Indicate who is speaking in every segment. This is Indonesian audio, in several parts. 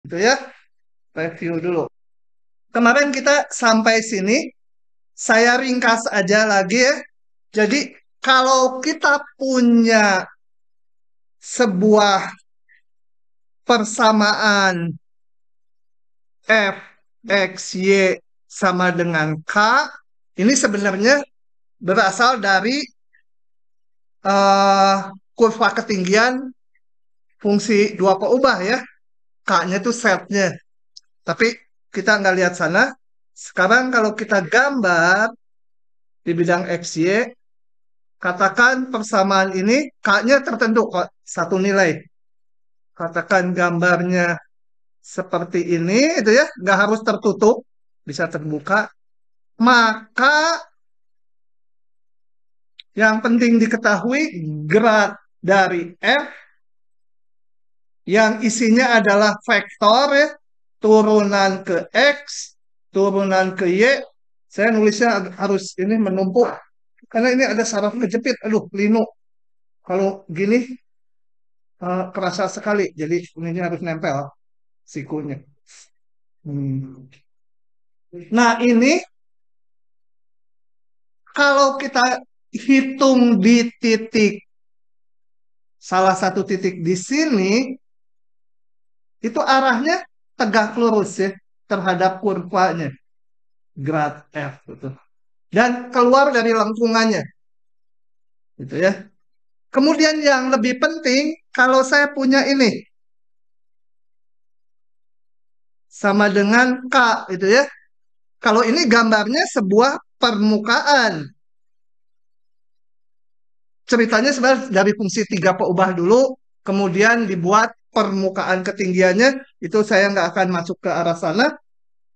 Speaker 1: Itu ya, review dulu. Kemarin kita sampai sini, saya ringkas aja lagi ya. Jadi kalau kita punya sebuah persamaan f, x, y sama dengan k, ini sebenarnya berasal dari eh, kurva ketinggian fungsi dua peubah ya. K-nya itu setnya. Tapi kita nggak lihat sana. Sekarang kalau kita gambar di bidang x, y, katakan persamaan ini K-nya tertentu kok satu nilai. Katakan gambarnya seperti ini, itu ya, nggak harus tertutup, bisa terbuka. Maka yang penting diketahui grad dari F yang isinya adalah vektor ya, turunan ke X, turunan ke Y. Saya nulisnya harus ini menumpuk karena ini ada saraf kejepit. Aduh, linu. Kalau gini kerasa sekali. Jadi ini harus nempel sikunya. Hmm. Nah, ini kalau kita hitung di titik salah satu titik di sini, itu arahnya tegak lurus ya terhadap kurvanya grad F itu. Dan keluar dari lengkungannya gitu ya. Kemudian yang lebih penting kalau saya punya ini sama dengan K itu ya. Kalau ini gambarnya sebuah permukaan. Ceritanya sebenarnya dari fungsi tiga peubah dulu, kemudian dibuat permukaan ketinggiannya, itu saya nggak akan masuk ke arah sana.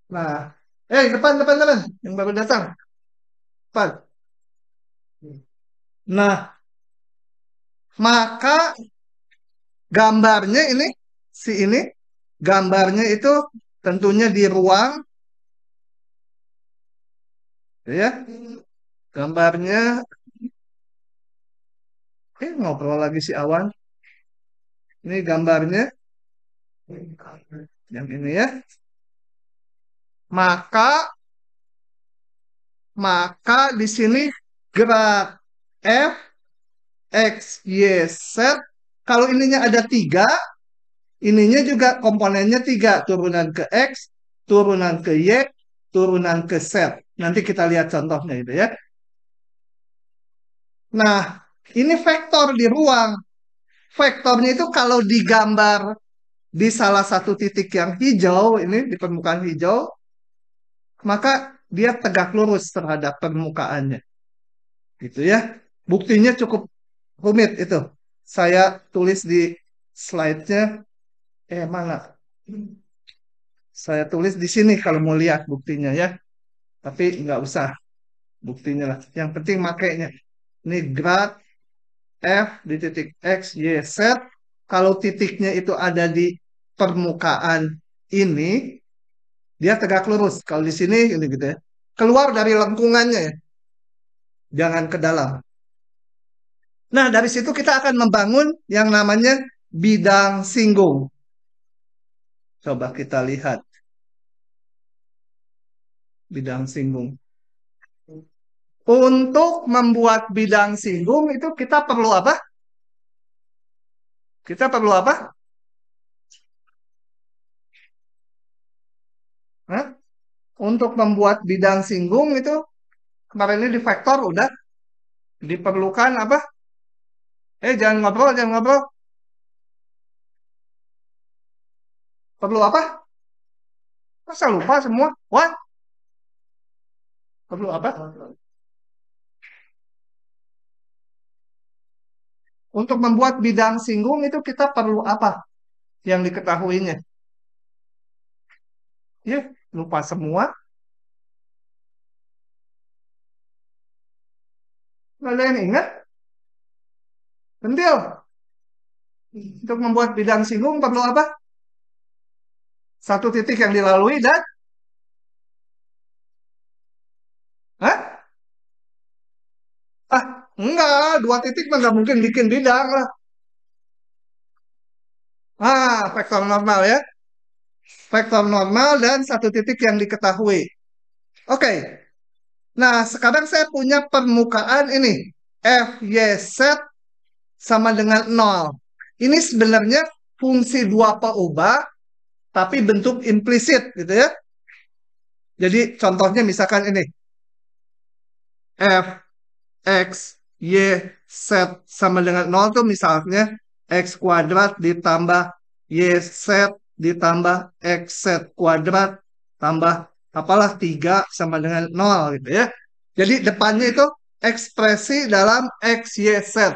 Speaker 1: Nah, depan, depan, depan, yang baru datang, depan. Nah, maka gambarnya ini, si ini, gambarnya itu tentunya di ruang, ya, gambarnya, ngobrol lagi si Awan. Ini gambarnya, yang ini ya. Maka Maka di sini grad F, X, Y, Z. Kalau ininya ada tiga, ininya juga komponennya tiga. Turunan ke X, turunan ke Y, turunan ke Z. Nanti kita lihat contohnya itu ya. Nah, ini vektor di ruang. Vektornya itu kalau digambar di salah satu titik yang hijau, ini di permukaan hijau, maka dia tegak lurus terhadap permukaannya. Gitu ya. Buktinya cukup rumit itu. Saya tulis di slide-nya. Mana? Saya tulis di sini kalau mau lihat buktinya ya. Tapi nggak usah buktinya lah. Yang penting makainya. Ini grad F di titik X, Y, Z. Kalau titiknya itu ada di permukaan ini, dia tegak lurus. Kalau di sini, ini gitu ya. Keluar dari lengkungannya ya. Jangan ke dalam. Nah, dari situ kita akan membangun yang namanya bidang singgung. Coba kita lihat bidang singgung. Untuk membuat bidang singgung itu kita perlu apa? Kita perlu apa? Hah? Untuk membuat bidang singgung itu kemarin ini di vektor udah diperlukan apa? Jangan ngobrol, jangan ngobrol. Perlu apa? Masa lupa semua? What? Perlu apa? Untuk membuat bidang singgung itu kita perlu apa? Yang diketahuinya. Ya, lupa semua. Nggak ada yang ingat? Pentil. Untuk membuat bidang singgung perlu apa? Satu titik yang dilalui dan Hah? Ah, enggak, dua titik mah nggak mungkin bikin bidang lah. Vektor normal ya. vektor normal dan satu titik yang diketahui. Oke. Nah, sekarang saya punya permukaan ini. F, Y, Z sama dengan 0. Ini sebenarnya fungsi dua peubah, tapi bentuk implisit gitu ya. Jadi contohnya misalkan ini. F, X, Y, Z sama dengan 0 tuh misalnya X kuadrat ditambah Y, Z ditambah X, Z kuadrat tambah apalah 3 sama dengan 0 gitu ya. Jadi depannya itu ekspresi dalam X, Y, Z.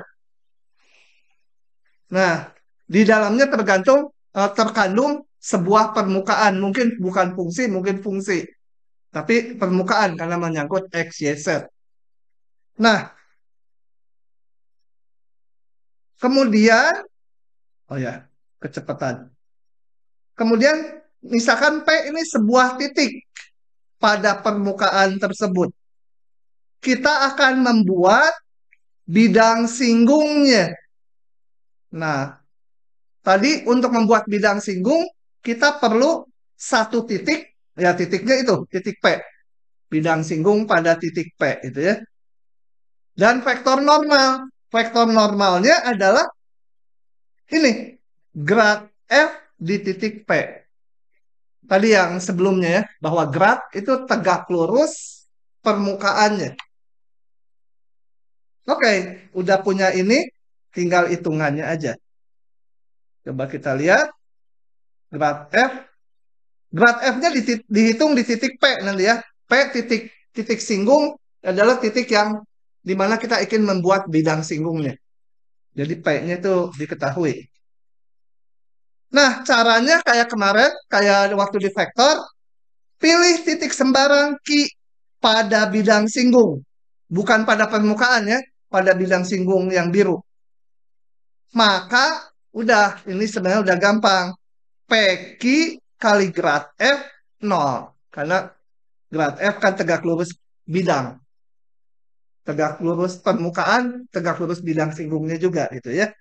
Speaker 1: Nah, di dalamnya terkandung sebuah permukaan, mungkin bukan fungsi, mungkin fungsi, tapi permukaan karena menyangkut X, Y, Z. Nah, kemudian, oh ya, kecepatan. Kemudian, misalkan P ini sebuah titik pada permukaan tersebut. Kita akan membuat bidang singgungnya. Nah, tadi untuk membuat bidang singgung, kita perlu satu titik, ya titiknya itu, titik P. Bidang singgung pada titik P, itu ya. Dan vektor normal. Vektor normalnya adalah ini, grad F di titik P. Tadi yang sebelumnya ya, bahwa grad itu tegak lurus permukaannya. Oke, udah punya ini, tinggal hitungannya aja. Coba kita lihat, grad F. Grad F-nya dihitung di titik P nanti ya. P titik titik singgung adalah titik yang dimana kita ingin membuat bidang singgungnya. Jadi P-nya itu diketahui. Nah, caranya kayak kemarin, kayak waktu di vektor, pilih titik sembarang Q pada bidang singgung. Bukan pada permukaan ya, pada bidang singgung yang biru. Maka, udah, ini sebenarnya udah gampang. PQ kali grad F 0. Karena grad F kan tegak lurus bidang. Tegak lurus permukaan, tegak lurus bidang singgungnya juga gitu ya.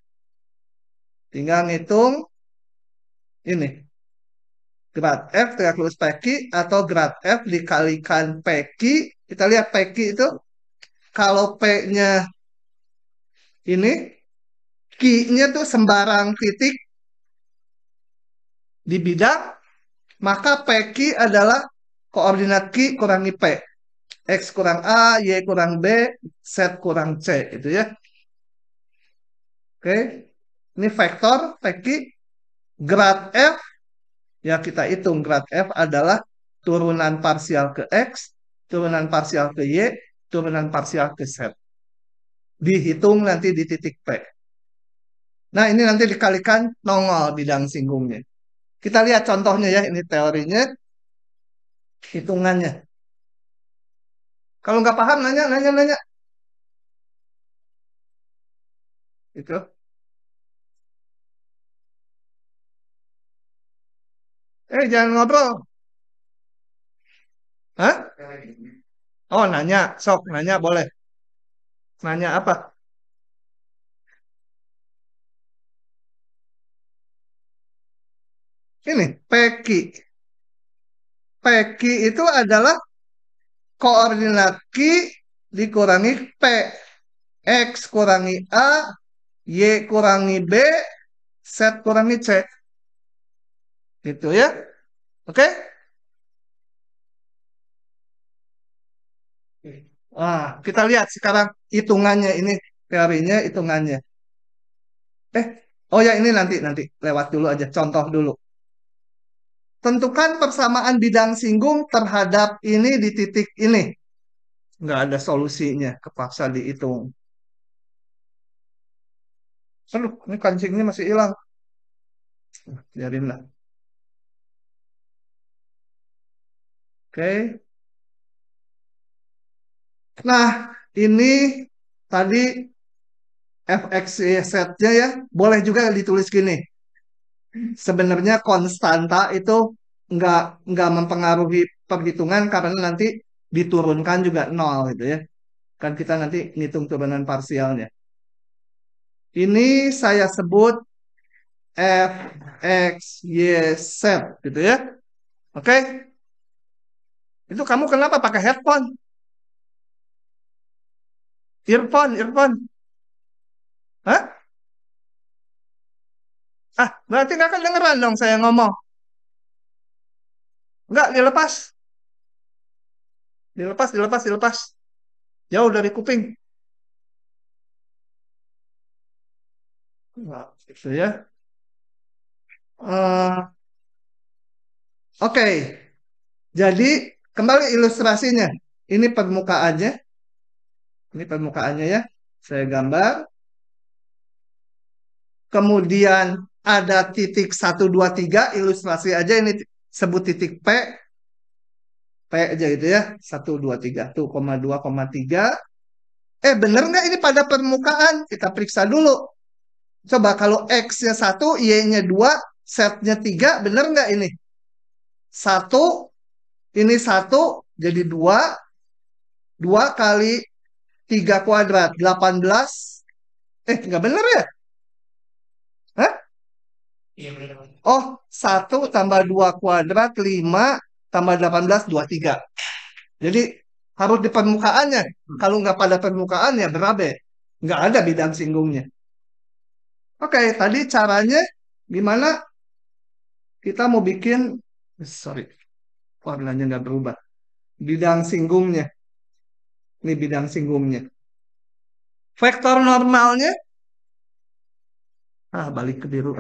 Speaker 1: Tinggal ngitung ini. Grad F tegak lurus PQ atau grad F dikalikan PQ. Kita lihat PQ itu kalau P-nya ini, Q-nya tuh sembarang titik di bidang, maka PQ adalah koordinat Q kurangi P. X kurang A, Y kurang B, Z kurang C. Itu ya. Oke. Ini vektor PQ. Grad F, ya kita hitung grad F adalah turunan parsial ke X, turunan parsial ke Y, turunan parsial ke Z. Dihitung nanti di titik P. Nah, ini nanti dikalikan nongol bidang singgungnya. Kita lihat contohnya ya, ini teorinya, hitungannya. Kalau nggak paham, nanya. Itu. Jangan ngobrol. Hah? Oh, nanya. Sok, nanya boleh. Nanya apa? Ini, PQ. PQ itu adalah koordinat Q dikurangi P. X kurangi A, Y kurangi B, Z kurangi C. Gitu ya. Oke? Nah, kita lihat sekarang hitungannya ini, teorinya hitungannya. Eh, oh ya ini nanti lewat dulu aja, contoh dulu. Tentukan persamaan bidang singgung terhadap ini di titik ini. Nggak ada solusinya, kepaksa dihitung. Aduh, ini kancingnya masih hilang. Biarinlah. Oke. Nah, ini tadi fx, y-nya ya. Boleh juga ditulis gini. Sebenarnya konstanta itu nggak nggak mempengaruhi perhitungan karena nanti diturunkan juga nol gitu ya. Kan kita nanti ngitung turunan parsialnya. Ini saya sebut f, x, y, z gitu ya. Oke? Itu kamu kenapa pakai headphone? Earphone. Hah? Ah, berarti nggak kedengeran dong saya ngomong. Nggak, dilepas. Dilepas. Jauh dari kuping. Nah, gitu ya. Eh, Oke, jadi kembali ilustrasinya. Ini permukaannya. Ini permukaannya ya. Saya gambar. Kemudian ada titik 1, 2, 3. Ilustrasi aja ini sebut titik P. P aja gitu ya. 1, 2, 3. Tuh, 2, 3. Bener nggak ini pada permukaan? Kita periksa dulu. Coba kalau X-nya 1, Y-nya 2, Z-nya 3, bener nggak ini? 1, ini 1, jadi 2. 2 kali 3 kuadrat, 18. Nggak bener ya? Hah? Oh, 1 tambah 2 kuadrat, 5 tambah 18, 23. Jadi harus di permukaannya. Kalau nggak pada permukaan ya berabe. Nggak ada bidang singgungnya. Oke, tadi caranya gimana kita mau bikin, sorry, warnanya nggak berubah. Bidang singgungnya. Ini bidang singgungnya. Vektor normalnya, balik ke biru.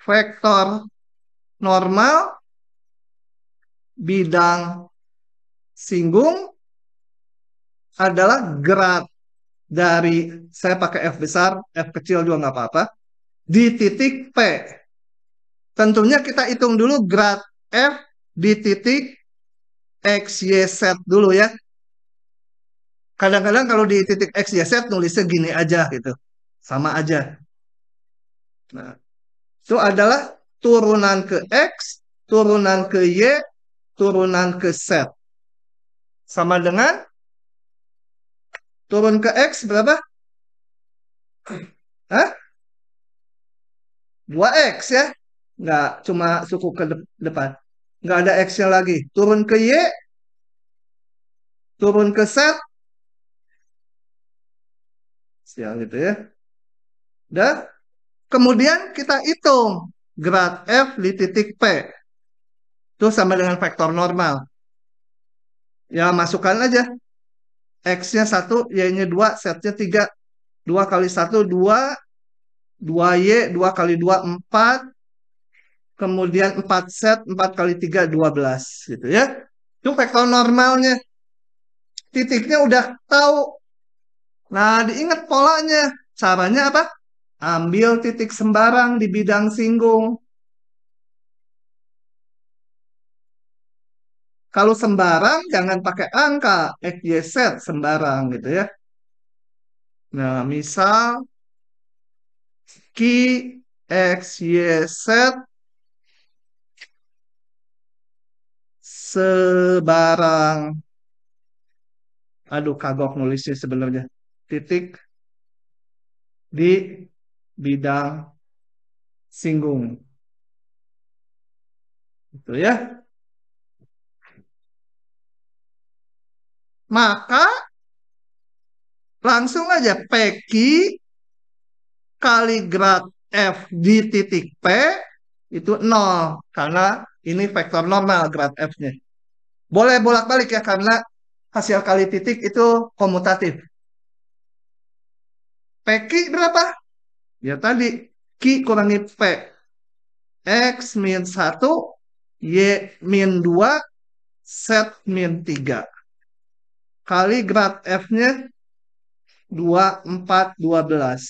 Speaker 1: Vektor normal bidang singgung adalah grad dari, saya pakai F besar, F kecil juga nggak apa-apa, di titik P. Tentunya kita hitung dulu grad F di titik X, Y, Z dulu ya. Kadang-kadang kalau di titik X, Y, Z nulisnya gini aja gitu. Sama aja. Nah, itu adalah turunan ke X, turunan ke Y, turunan ke Z. Sama dengan turun ke X berapa? Hah? 2X ya. Nggak cuma suku ke depan. Nggak ada X-nya lagi. Turun ke Y, turun ke Z. Sial gitu ya. Dan kemudian kita hitung grad F di titik P. Itu sama dengan vektor normal. Ya masukkan aja. X-nya 1, Y-nya 2, Z-nya 3. 2 kali 1, 2. 2Y, 2 kali 2, 4. Kemudian 4 Z, 4 kali 3, 12. Gitu ya. Itu vektor normalnya. Titiknya udah tahu. Nah, diingat polanya. Caranya apa? Ambil titik sembarang di bidang singgung. Kalau sembarang, jangan pakai angka. X, Y, Z sembarang gitu ya. Nah, misal Q, X, Y, Z sebarang. Aduh, kagok nulisnya sebenarnya. Titik di bidang singgung. Gitu ya. Maka langsung aja PQ kali grad F di titik P itu 0. Karena ini vektor normal grad F-nya. Boleh bolak-balik ya karena hasil kali titik itu komutatif. PQ berapa? Ya tadi Q kurangi P. X min 1, Y min 2, Z min 3. Kali grad F-nya 2, 4, 12.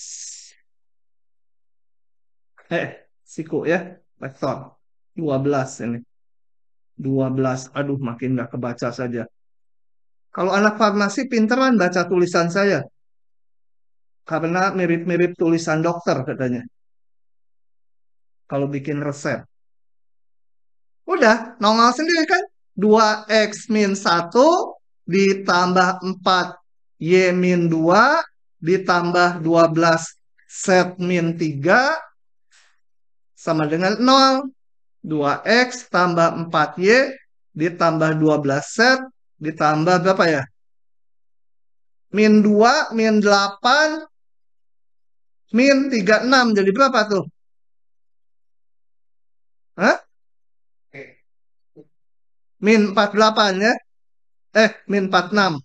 Speaker 1: Siku ya, vektor. 12 ini. 12. Aduh, makin nggak kebaca saja. Kalau anak farmasi pinteran baca tulisan saya. Karena mirip-mirip tulisan dokter katanya. Kalau bikin resep. Udah, nongol sendiri kan? 2X min 1 ditambah 4 Y min 2 ditambah 12 Z min 3 sama dengan 0. 2X tambah 4Y ditambah 12 set ditambah berapa ya? Min 2, min 8, min 36. Jadi berapa tuh? Hah? Min 48 ya? Min 46.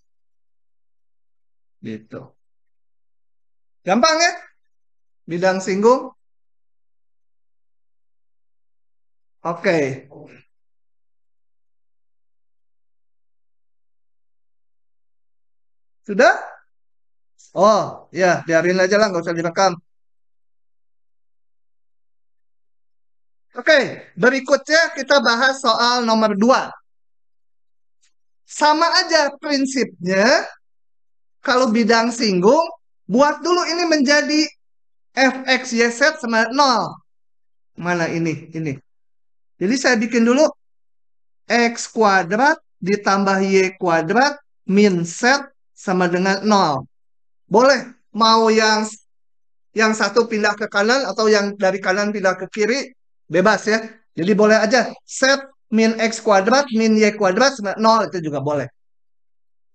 Speaker 1: Gitu. Gampang ya? Bidang singgung. Oke. Sudah? Oh, ya, biarin aja lah, nggak usah direkam. Oke, berikutnya kita bahas soal nomor 2. Sama aja prinsipnya, kalau bidang singgung, buat dulu ini menjadi fx, y, z sama 0. Mana ini? Ini. Jadi saya bikin dulu x kuadrat ditambah y kuadrat min z sama dengan 0. Boleh mau yang satu pindah ke kanan atau yang dari kanan pindah ke kiri, bebas ya. Jadi boleh aja set min x kuadrat min y kuadrat sama 0 itu juga boleh.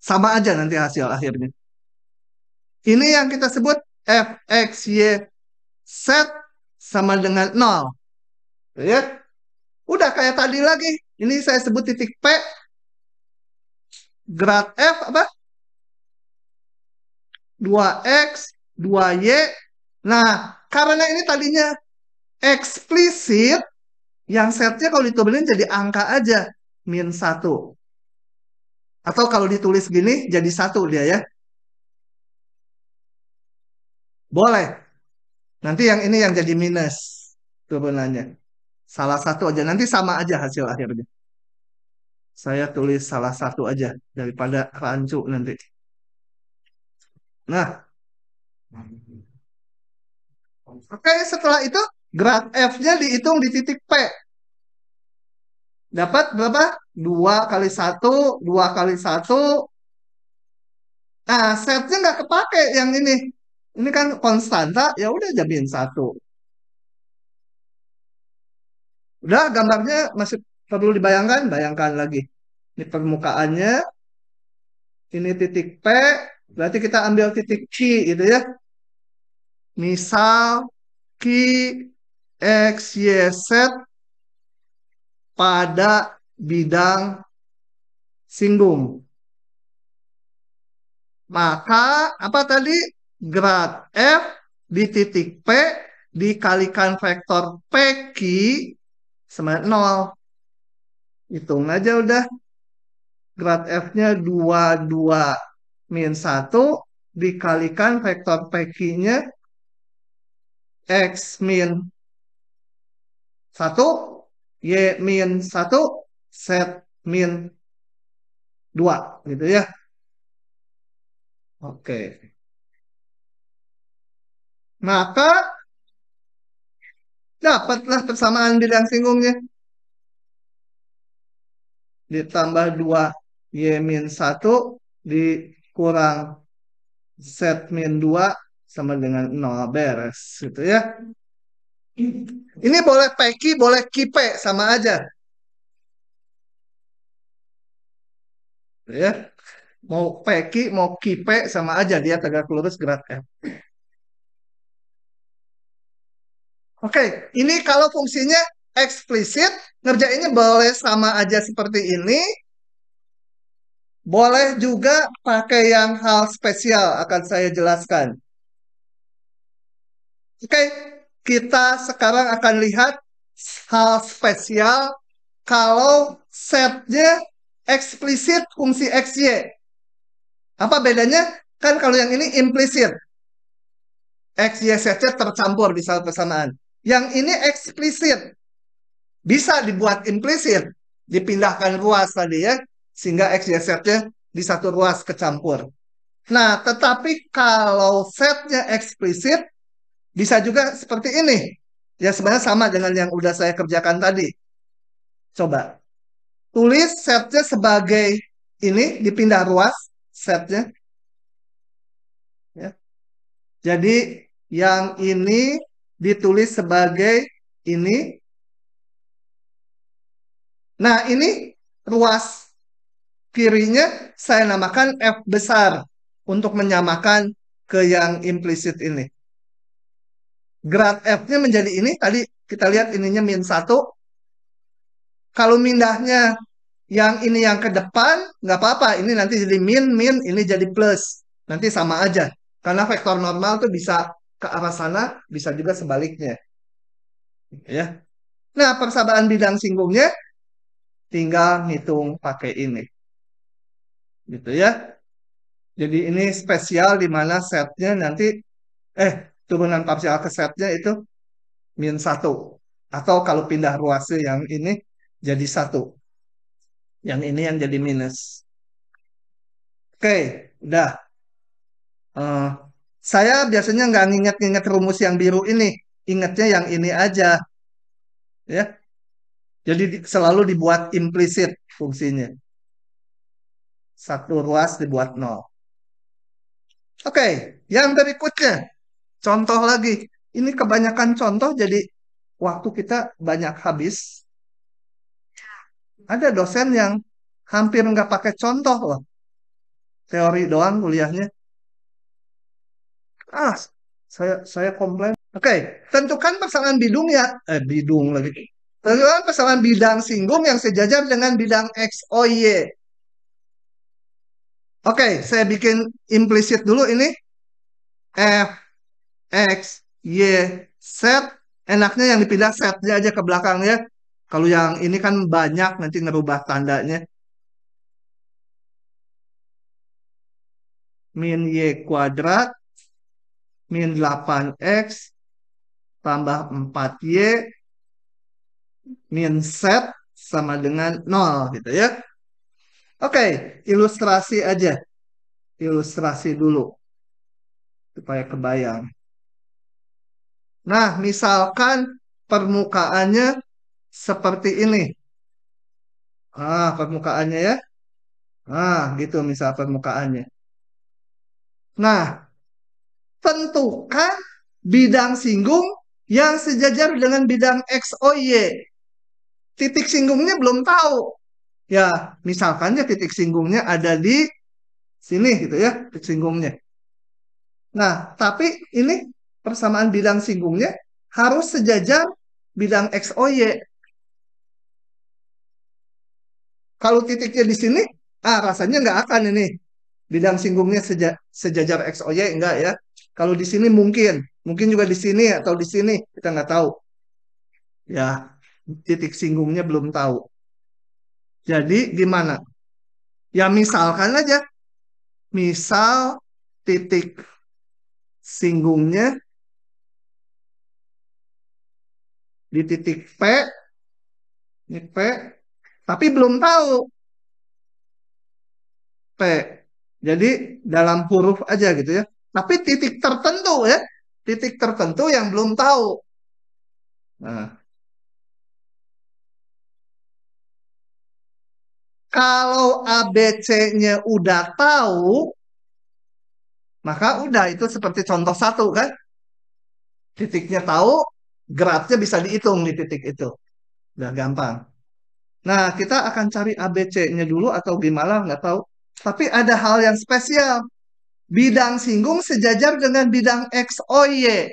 Speaker 1: Sama aja nanti hasil akhirnya. Ini yang kita sebut fx y z sama dengan 0. Ya. Udah kayak tadi lagi. Ini saya sebut titik P. Grad F apa? 2x, 2y. Nah, karena ini tadinya eksplisit, yang setnya kalau diturunin jadi angka aja. Min 1. Atau kalau ditulis gini, jadi 1 dia ya. Boleh. Nanti yang ini yang jadi minus turunannya. Salah satu aja. Nanti sama aja hasil akhirnya. Saya tulis salah satu aja. Daripada rancu nanti. Nah, oke, setelah itu grad F-nya dihitung di titik P. Dapat berapa? 2 kali 1, 2 kali 1. Nah, setnya nggak kepake yang ini. Ini kan konstanta, ya udah jadiin 1. Udah gambarnya masih perlu dibayangkan? Bayangkan lagi. Ini permukaannya, ini titik P, berarti kita ambil titik Q gitu ya. Misal Q, X, Y, Z pada bidang singgung. Maka apa tadi? Grad F di titik P dikalikan vektor PQ sama 0. Hitung aja udah. Grad F-nya 22 min 1 dikalikan vektor PQ-nya X min 1, Y min 1, Z min 2. Gitu ya. Oke. Maka dapatlah persamaan bidang singgungnya. Ditambah 2 Y min 1 dikurang Z min 2 sama dengan 0. Beres. Gitu ya. Ini boleh PQ, boleh KIP, sama aja. Ya. Mau PQ, mau KIP, sama aja. Dia tegak lurus grad F. Oke, ini kalau fungsinya eksplisit, ngerjainnya boleh sama aja seperti ini. Boleh juga pakai yang hal spesial, akan saya jelaskan. Oke, kita sekarang akan lihat hal spesial kalau setnya eksplisit fungsi X, Y. Apa bedanya? Kan kalau yang ini implisit. X, Y, Z-nya tercampur di saat persamaan. Yang ini eksplisit. Bisa dibuat implisit. Dipindahkan ruas tadi ya. Sehingga X, Y, Z-nya di satu ruas kecampur. Nah, tetapi kalau setnya eksplisit, bisa juga seperti ini. Ya sebenarnya sama dengan yang udah saya kerjakan tadi. Coba. Tulis setnya sebagai ini, dipindah ruas setnya. Ya. Jadi yang ini ditulis sebagai ini. Nah, ini ruas kirinya saya namakan F besar untuk menyamakan ke yang implisit ini. Grad F-nya menjadi ini, tadi kita lihat ininya -1. Kalau mindahnya yang ini yang ke depan, nggak apa-apa. Ini nanti jadi min, min, ini jadi plus. Nanti sama aja. Karena vektor normal tuh bisa ke arah sana, bisa juga sebaliknya. Ya. Nah, persamaan bidang singgungnya tinggal ngitung pakai ini. Gitu ya. Jadi ini spesial di mana setnya nanti, turunan parsial ke setnya itu -1. Atau kalau pindah ruasnya yang ini jadi 1. Yang ini yang jadi minus. Oke, udah. Eh, saya biasanya nggak nginget-nginget rumus yang biru ini. Ingatnya yang ini aja. Ya. Jadi selalu dibuat implisit fungsinya. Satu ruas dibuat nol. Oke, yang berikutnya. Contoh lagi. Ini kebanyakan contoh jadi waktu kita banyak habis. Ada dosen yang hampir nggak pakai contoh loh. Teori doang kuliahnya. Ah, saya komplain. Oke, tentukan pasangan bidung ya. Bidung lagi. Tentukan pasangan bidang singgung yang sejajar dengan bidang X, O, Y. Oke, saya bikin implisit dulu ini. F, X, Y, Z. Enaknya yang dipindah setnya aja ke belakang ya. Kalau yang ini kan banyak nanti ngerubah tandanya. Min Y kuadrat min 8X tambah 4Y min Z sama dengan 0 gitu ya. Oke, ilustrasi aja. Ilustrasi dulu supaya kebayang. Nah, misalkan permukaannya seperti ini. Permukaannya ya. Gitu misal permukaannya. Nah, tentukan bidang singgung yang sejajar dengan bidang X, O, Y. Titik singgungnya belum tahu. Ya, misalkan ya titik singgungnya ada di sini gitu ya, titik singgungnya. Nah, tapi ini persamaan bidang singgungnya harus sejajar bidang X, O, Y. Kalau titiknya di sini, rasanya nggak akan ini. Bidang singgungnya sejajar X, O, Y, enggak ya. Kalau di sini mungkin. Mungkin juga di sini atau di sini. Kita nggak tahu. Ya, titik singgungnya belum tahu. Jadi gimana? Ya misalkan aja. Misal titik singgungnya di titik P. Ini P. Tapi belum tahu P. Jadi dalam huruf aja gitu ya. Tapi titik tertentu ya. Titik tertentu yang belum tahu. Nah, kalau ABC-nya udah tahu, maka udah itu seperti contoh satu kan. Titiknya tahu, geraknya bisa dihitung di titik itu. Udah gampang. Nah, kita akan cari ABC-nya dulu atau gimana, nggak tahu. Tapi ada hal yang spesial. Bidang singgung sejajar dengan bidang X, O, Y.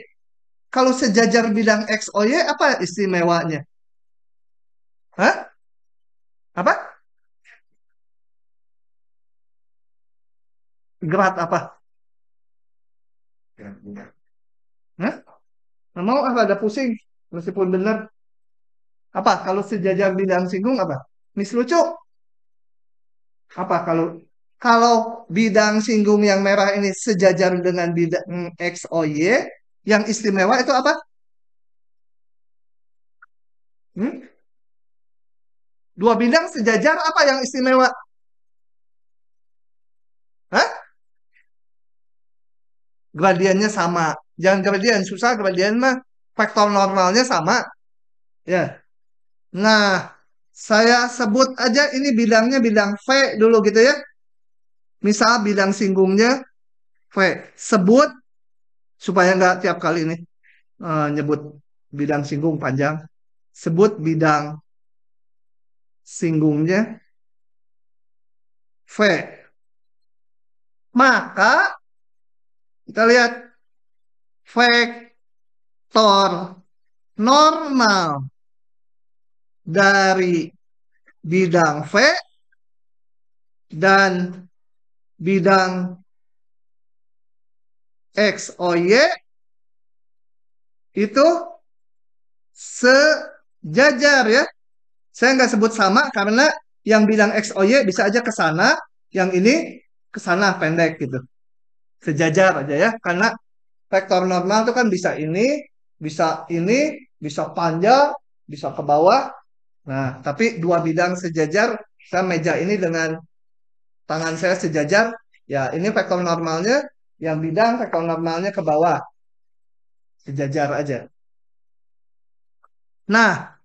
Speaker 1: Kalau sejajar bidang X, O, Y, apa istimewanya? Hah? Apa? Gerak apa? Hah? Nggak mau ada pusing. Meskipun benar. Apa? Kalau sejajar bidang singgung apa? Miss lucu. Apa kalau kalau bidang singgung yang merah ini sejajar dengan bidang X, O, Y, yang istimewa itu apa? Hmm? Dua bidang sejajar apa yang istimewa? Hah? Gradiennya sama. Jangan gradien, susah gradien mah. Vektor normalnya sama. Ya. Nah, saya sebut aja ini bidangnya bidang V dulu gitu ya. Misal bidang singgungnya V. Sebut supaya nggak tiap kali ini nyebut bidang singgung panjang. Sebut bidang singgungnya V. Maka kita lihat vektor normal dari bidang V dan bidang X, O, Y itu sejajar ya. Saya nggak sebut sama karena yang bidang X, O, Y bisa aja ke sana, yang ini ke sana pendek gitu. Sejajar aja ya, karena vektor normal itu kan bisa ini, bisa panjang, bisa ke bawah. Nah, tapi dua bidang sejajar, saya meja ini dengan tangan saya sejajar, ya ini vektor normalnya, yang bidang vektor normalnya ke bawah, sejajar aja. Nah,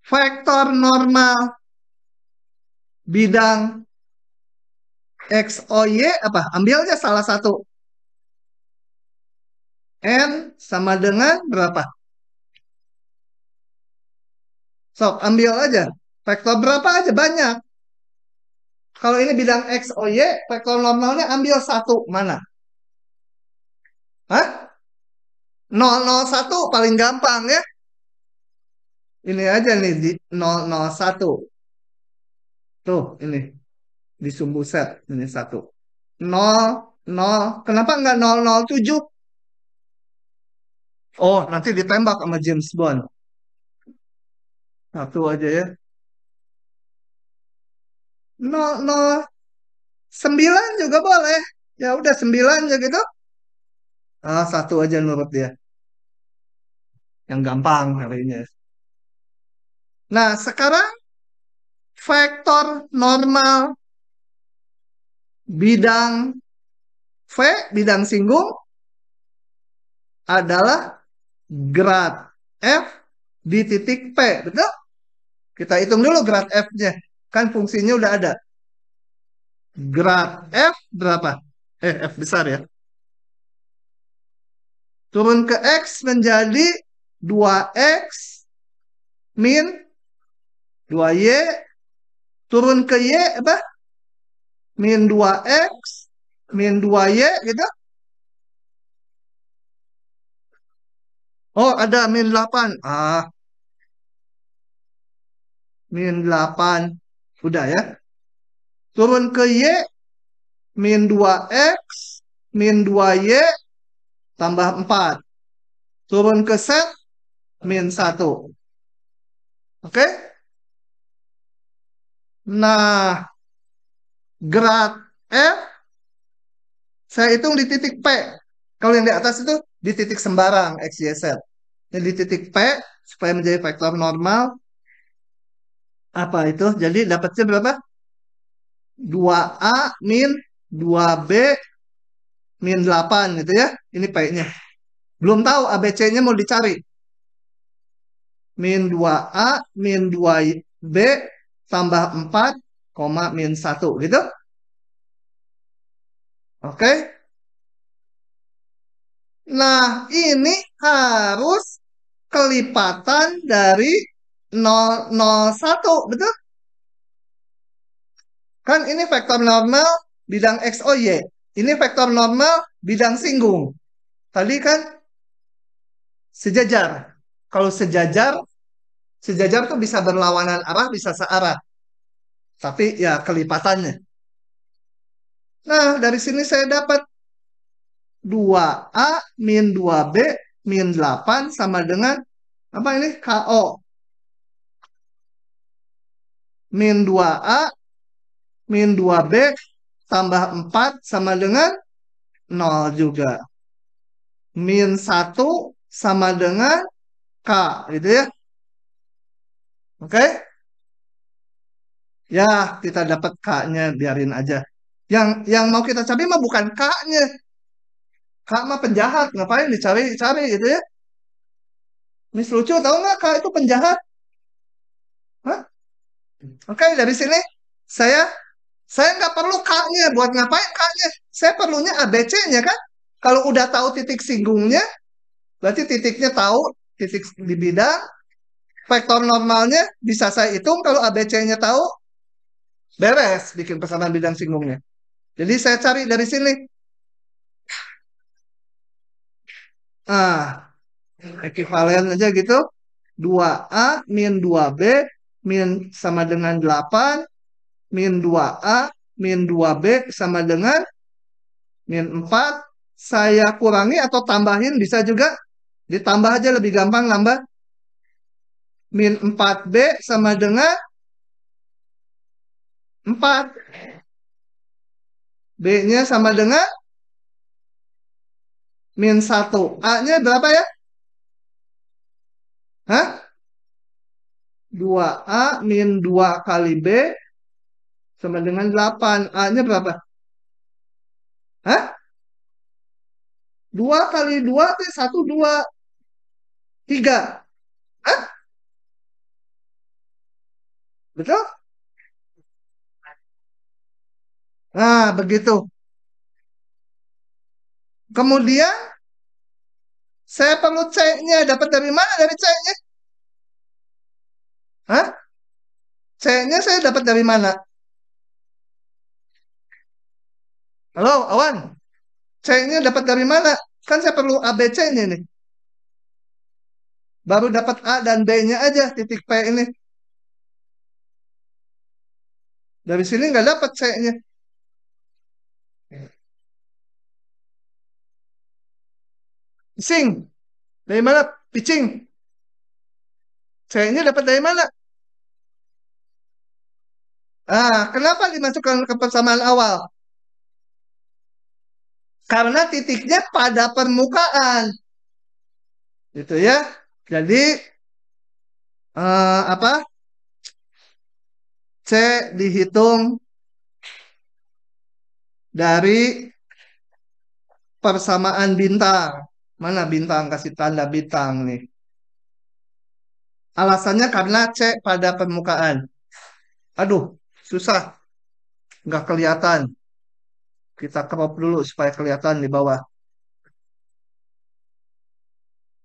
Speaker 1: vektor normal bidang X, O, Y apa? Ambil aja salah satu. N sama dengan berapa? Sok, ambil aja. Vektor berapa aja? Banyak. Kalau ini bidang X, O, Y, vektor normalnya ambil satu. Mana? Hah? 001 paling gampang ya. Ini aja nih di 001. Tuh, ini. Di sumbu set. Ini satu. 0. Kenapa nggak 007? Oh, nanti ditembak sama James Bond. Satu aja ya. 009 juga boleh. Ya udah 9 aja gitu. Ah, satu aja nurut dia. Yang gampang hari ini. Nah, sekarang vektor normal bidang V, bidang singgung adalah grad F di titik P. Betul? Kita hitung dulu grad F-nya. Kan fungsinya udah ada. Grad F berapa? F besar ya. Turun ke X menjadi 2X min 2Y. Turun ke Y apa? Min 2X min 2Y gitu. Oh, ada min 8. Ah, min 8. Udah ya. Turun ke Y min 2X min 2Y tambah 4. Turun ke Z min 1. Oke? Nah, grad F saya hitung di titik P. Kalau yang di atas itu di titik sembarang X, Y, Z. Ini di titik P supaya menjadi vektor normal. Apa itu? Jadi dapatnya berapa? 2A min 2B min 8 gitu ya. Ini P-nya. Belum tahu ABC-nya mau dicari. Min 2A min 2B tambah 4, min 1 gitu. Oke. Nah, ini harus kelipatan dari 001, betul? Kan ini vektor normal bidang X, O, Y. Ini vektor normal bidang singgung. Tadi kan sejajar. Kalau sejajar tuh bisa berlawanan arah, bisa searah. Tapi ya kelipatannya. Nah, dari sini saya dapat 2A min 2B min 8 sama dengan apa ini? KO. Min 2A min 2B tambah 4 sama dengan 0 juga. Min 1 sama dengan K, gitu ya. Oke? Ya, kita dapat K-nya, biarin aja. Yang mau kita cari mah bukan K-nya. K mah penjahat, ngapain dicari-cari gitu ya. Miss lucu tahu nggak K itu penjahat? Hah? Oke, dari sini saya saya nggak perlu K-nya. Buat ngapain K-nya? Saya perlunya ABC-nya kan. Kalau udah tahu titik singgungnya, berarti titiknya tahu, titik di bidang, Vektor normalnya bisa saya hitung kalau ABC-nya tahu, beres bikin persamaan bidang singgungnya. Jadi saya cari dari sini. Ah, ekivalen aja gitu. 2A min 2B min sama dengan 8 min 2A min 2B sama dengan min 4. Saya kurangi atau tambahin bisa juga. Ditambah aja lebih gampang nambah. Min 4B sama dengan 4. B-nya sama dengan min 1. A-nya berapa ya? Hah? 2A min 2 kali B sama dengan 8. A-nya berapa? Hah? 2 kali 2 itu 1, 2, 3. Hah? Betul? Nah, begitu. Kemudian saya perlu C-nya. Dapat dari mana dari C-nya? Hah? C-nya saya dapat dari mana? Halo, Awan. C-nya dapat dari mana? Kan saya perlu A, B, C-nya nih. Baru dapat A dan B-nya aja, titik P ini. Dari sini nggak dapat C-nya. Pising. Dari mana? Pitching. C-nya dapat dari mana? Kenapa dimasukkan ke persamaan awal? Karena titiknya pada permukaan. Gitu ya. Jadi, apa? C dihitung dari persamaan bintang. Mana bintang? Kasih tanda bintang nih. Alasannya karena C pada permukaan. Aduh, susah. Nggak kelihatan. Kita crop dulu supaya kelihatan di bawah.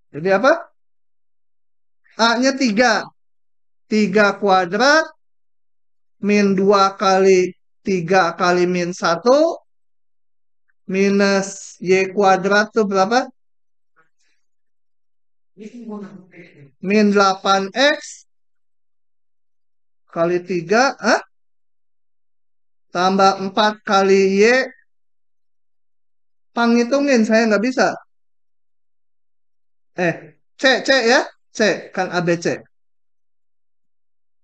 Speaker 1: Jadi apa? A-nya 3. 3 kuadrat min 2 kali 3 kali min 1 minus Y kuadrat tuh berapa? Min 8X kali 3, tambah 4 kali Y. Panghitungin, saya nggak bisa. C ya. C, kan ABC.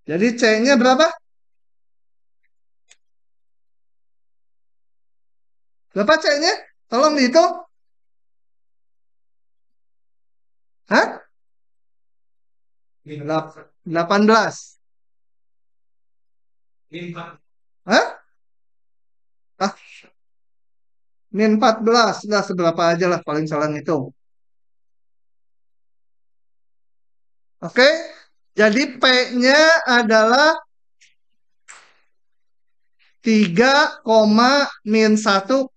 Speaker 1: Jadi C-nya berapa? Berapa C-nya? Tolong dihitung. Hah? 18. Hah? Ah, min 14. Nah, seberapa aja lah paling salah ngitung. Oke? Jadi P-nya adalah 3, min 1,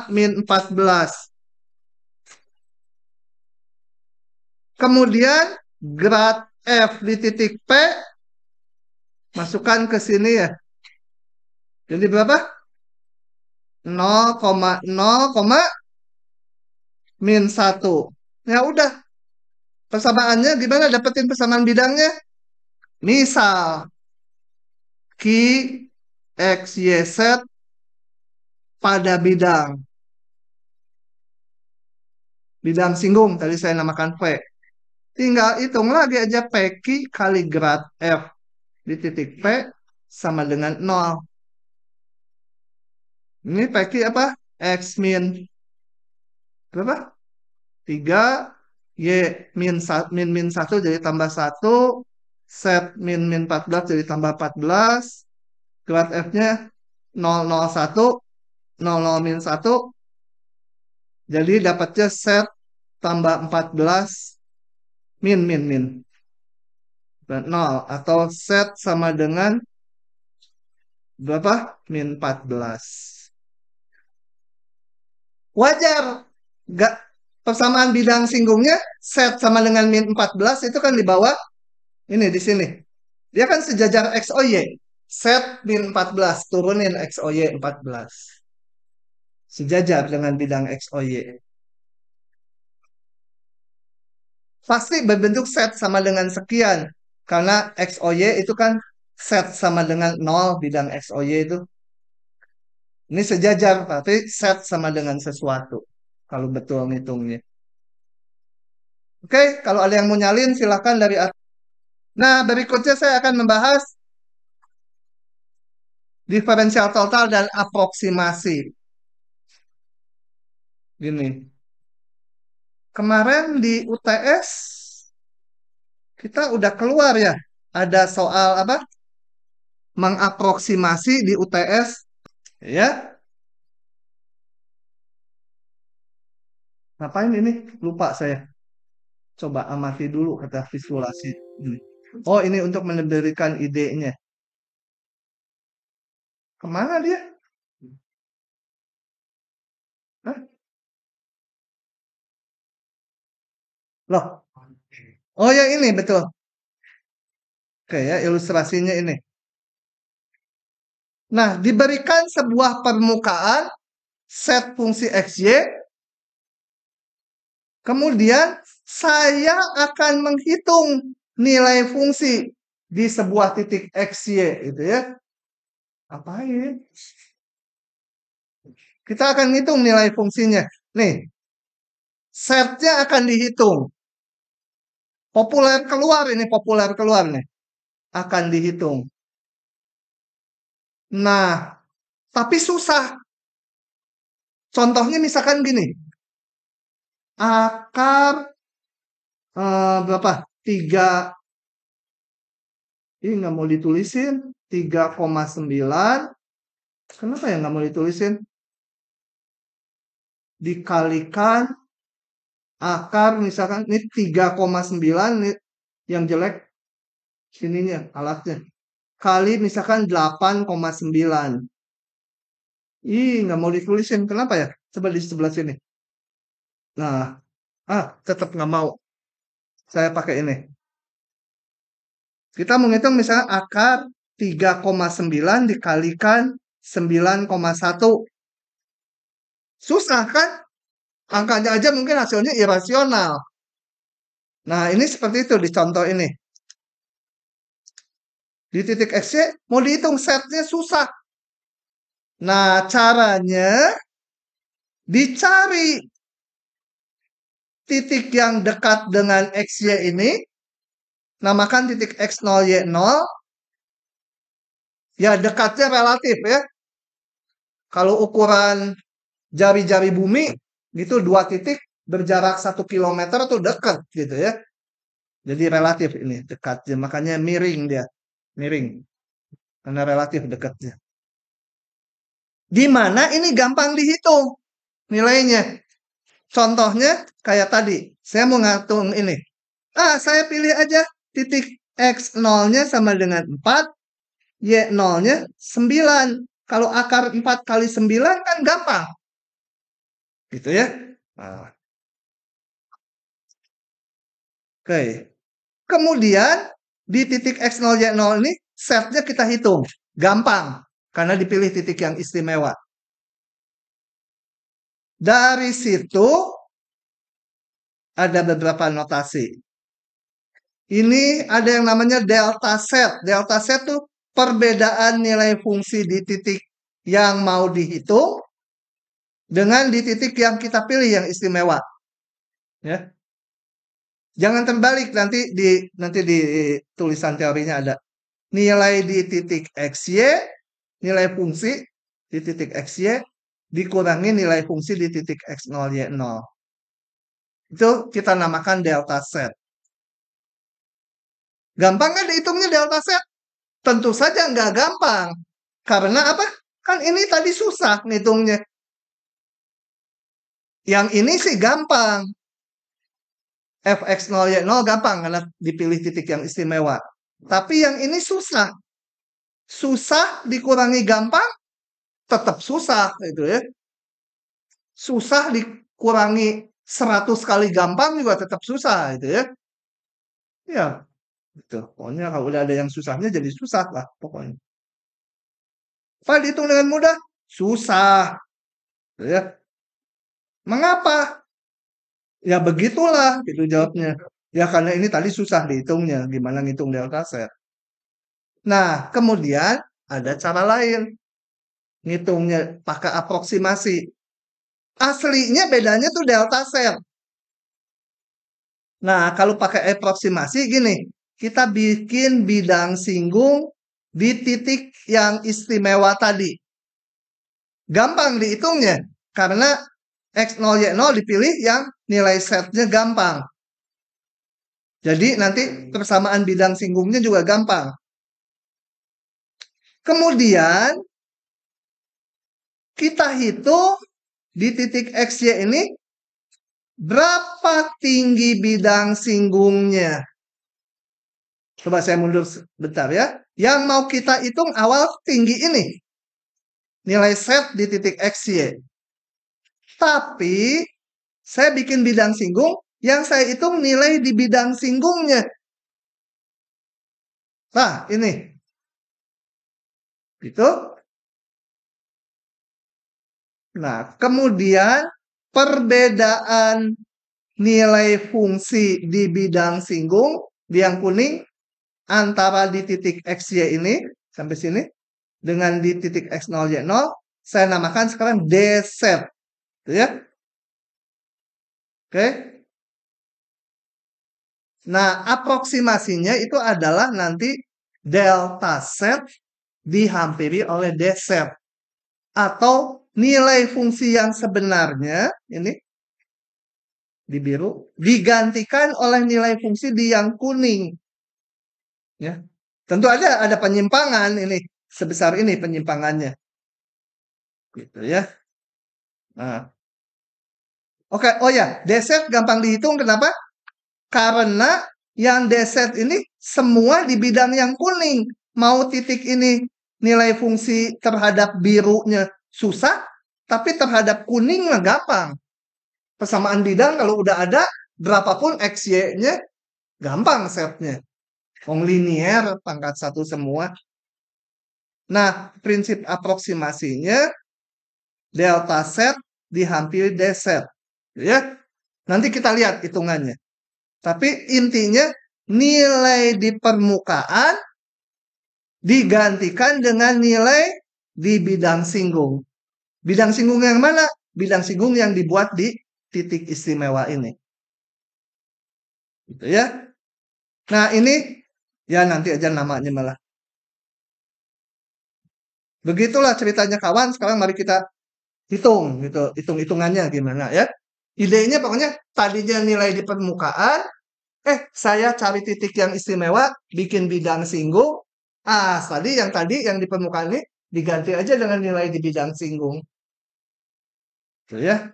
Speaker 1: min 14. Kemudian grad F di titik P masukkan ke sini ya. Jadi berapa? 0,0, min 1. Ya udah. Persamaannya gimana dapetin persamaan bidangnya? Misal Q, X, Y, Z pada bidang singgung tadi saya namakan V. Tinggal hitung lagi aja PQ kali grad F di titik P sama dengan 0. Ini PQ apa? X min berapa? 3, Y min 1 jadi tambah 1, Z min 14 jadi tambah 14, grad F-nya 001, 00 min 1, jadi dapatnya Z tambah 14 min 0 atau Z sama dengan berapa? Min 14. Wajar. Gak, persamaan bidang singgungnya Z sama dengan min 14 itu kan di bawah Ini di sini. Dia kan sejajar X, O, Y. Set min 14. Turunin X, O, Y 14. Sejajar dengan bidang X, O, Y. Pasti berbentuk set sama dengan sekian. Karena X, O, Y itu kan set sama dengan 0 bidang X, O, Y itu. Ini sejajar, tapi set sama dengan sesuatu. Kalau betul ngitungnya. Oke, kalau ada yang mau nyalin silakan dari atas. Nah, berikutnya saya akan membahas diferensial total dan aproksimasi. Gini, kemarin di UTS kita udah keluar ya. Ada soal apa? Mengaproksimasi di UTS, ya. Ngapain ini? Lupa saya. Coba amati dulu kata visualisasi. Ini. Oh, ini untuk memberikan idenya. Kemana dia? Hah? Loh. Oh ya ini betul. Oke ya, ilustrasinya ini. Nah, diberikan sebuah permukaan set fungsi XY. Kemudian saya akan menghitung nilai fungsi di sebuah titik XY gitu ya. Apain? Kita akan hitung nilai fungsinya. Nih, setnya akan dihitung. Populer keluar nih. Akan dihitung. Nah, tapi susah. Contohnya misalkan gini. Akar berapa? 3. Ini nggak mau ditulisin. 3,9. Kenapa ya nggak mau ditulisin? Dikalikan akar misalkan ini 3,9 nih yang jelek sininya alatnya. Kali misalkan 8,9. Nggak mau ditulisin. Kenapa ya? Coba di sebelah sini. Nah, tetap nggak mau. Saya pakai ini. Kita menghitung misalnya akar 3,9 dikalikan 9,1. Susah kan? Angkanya aja mungkin hasilnya irasional. Nah, ini seperti itu di contoh ini. Di titik X-nya mau dihitung setnya susah. Nah, caranya dicari titik yang dekat dengan XY ini. Namakan titik X0, Y0. Ya, dekatnya relatif ya. Kalau ukuran jari-jari bumi, gitu 2 titik berjarak 1 kilometer itu dekat gitu ya. Jadi relatif ini dekatnya. Makanya miring dia. Miring. Karena relatif dekatnya. Di mana ini gampang dihitung nilainya. Contohnya kayak tadi. Saya mau ngatung ini. Saya pilih aja titik X0-nya sama dengan 4. Y0-nya 9. Kalau akar 4 kali 9 kan gampang. Gitu ya. Nah. Oke. Kemudian di titik X0, Y0 ini setnya kita hitung. Gampang. Karena dipilih titik yang istimewa. Dari situ ada beberapa notasi. Ini ada yang namanya delta set. Delta set itu perbedaan nilai fungsi di titik yang mau dihitung dengan di titik yang kita pilih yang istimewa. Ya. Jangan terbalik, nanti di tulisan teorinya ada nilai di titik XY, nilai fungsi di titik XY dikurangi nilai fungsi di titik X0, Y0. Itu kita namakan delta set. Gampang kan dihitungnya delta set? Tentu saja nggak gampang. Karena apa? Kan ini tadi susah ngitungnya. Yang ini sih gampang. Fx0, Y0 gampang karena dipilih titik yang istimewa. Tapi yang ini susah. Susah dikurangi gampang, tetap susah gitu ya. Susah dikurangi 100 kali gampang juga tetap susah gitu ya. Ya. Gitu. Pokoknya kalau udah ada yang susahnya jadi susah lah pokoknya. File dihitung dengan mudah? Susah. Ya. Mengapa? Ya begitulah gitu jawabnya. Ya karena ini tadi susah dihitungnya. Gimana ngitung delta set. Nah, kemudian ada cara lain. Ngitungnya pakai aproksimasi. Aslinya bedanya tuh delta set. Nah, kalau pakai aproksimasi gini. Kita bikin bidang singgung di titik yang istimewa tadi. Gampang dihitungnya. Karena X0, Y0 dipilih yang nilai setnya gampang. Jadi nanti persamaan bidang singgungnya juga gampang. Kemudian kita hitung di titik XY ini berapa tinggi bidang singgungnya. Coba saya mundur sebentar ya. Yang mau kita hitung awal tinggi ini. Nilai set di titik XY. Tapi saya bikin bidang singgung yang saya hitung nilai di bidang singgungnya. Nah, ini. Gitu. Nah, kemudian perbedaan nilai fungsi di bidang singgung di yang kuning antara di titik XY ini sampai sini dengan di titik X0, Y0 saya namakan sekarang D set. Ya. Oke. Nah, aproksimasinya itu adalah nanti delta set dihampiri oleh D set. Atau nilai fungsi yang sebenarnya, ini di biru, digantikan oleh nilai fungsi di yang kuning. Ya. Tentu ada penyimpangan ini, sebesar ini penyimpangannya. Gitu ya. Nah. Oke, oh ya, D-set gampang dihitung, kenapa? Karena yang D-set ini semua di bidang yang kuning. Mau titik ini nilai fungsi terhadap birunya susah, tapi terhadap kuning mah gampang. Persamaan bidang kalau udah ada, berapapun X, Y-nya, gampang setnya. Wong linier, pangkat 1 semua. Nah, prinsip aproksimasinya, delta set dihampiri D set. Ya, nanti kita lihat hitungannya. Tapi intinya nilai di permukaan digantikan dengan nilai di bidang singgung. Bidang singgung yang mana? Bidang singgung yang dibuat di titik istimewa ini. Gitu ya. Nah, ini ya nanti aja namanya malah. Begitulah ceritanya kawan. Sekarang mari kita hitung gitu, hitung-hitungannya gimana ya. Idenya pokoknya tadinya nilai di permukaan, saya cari titik yang istimewa, bikin bidang singgung. Tadi yang di permukaan ini diganti aja dengan nilai di bidang singgung. Gitu ya.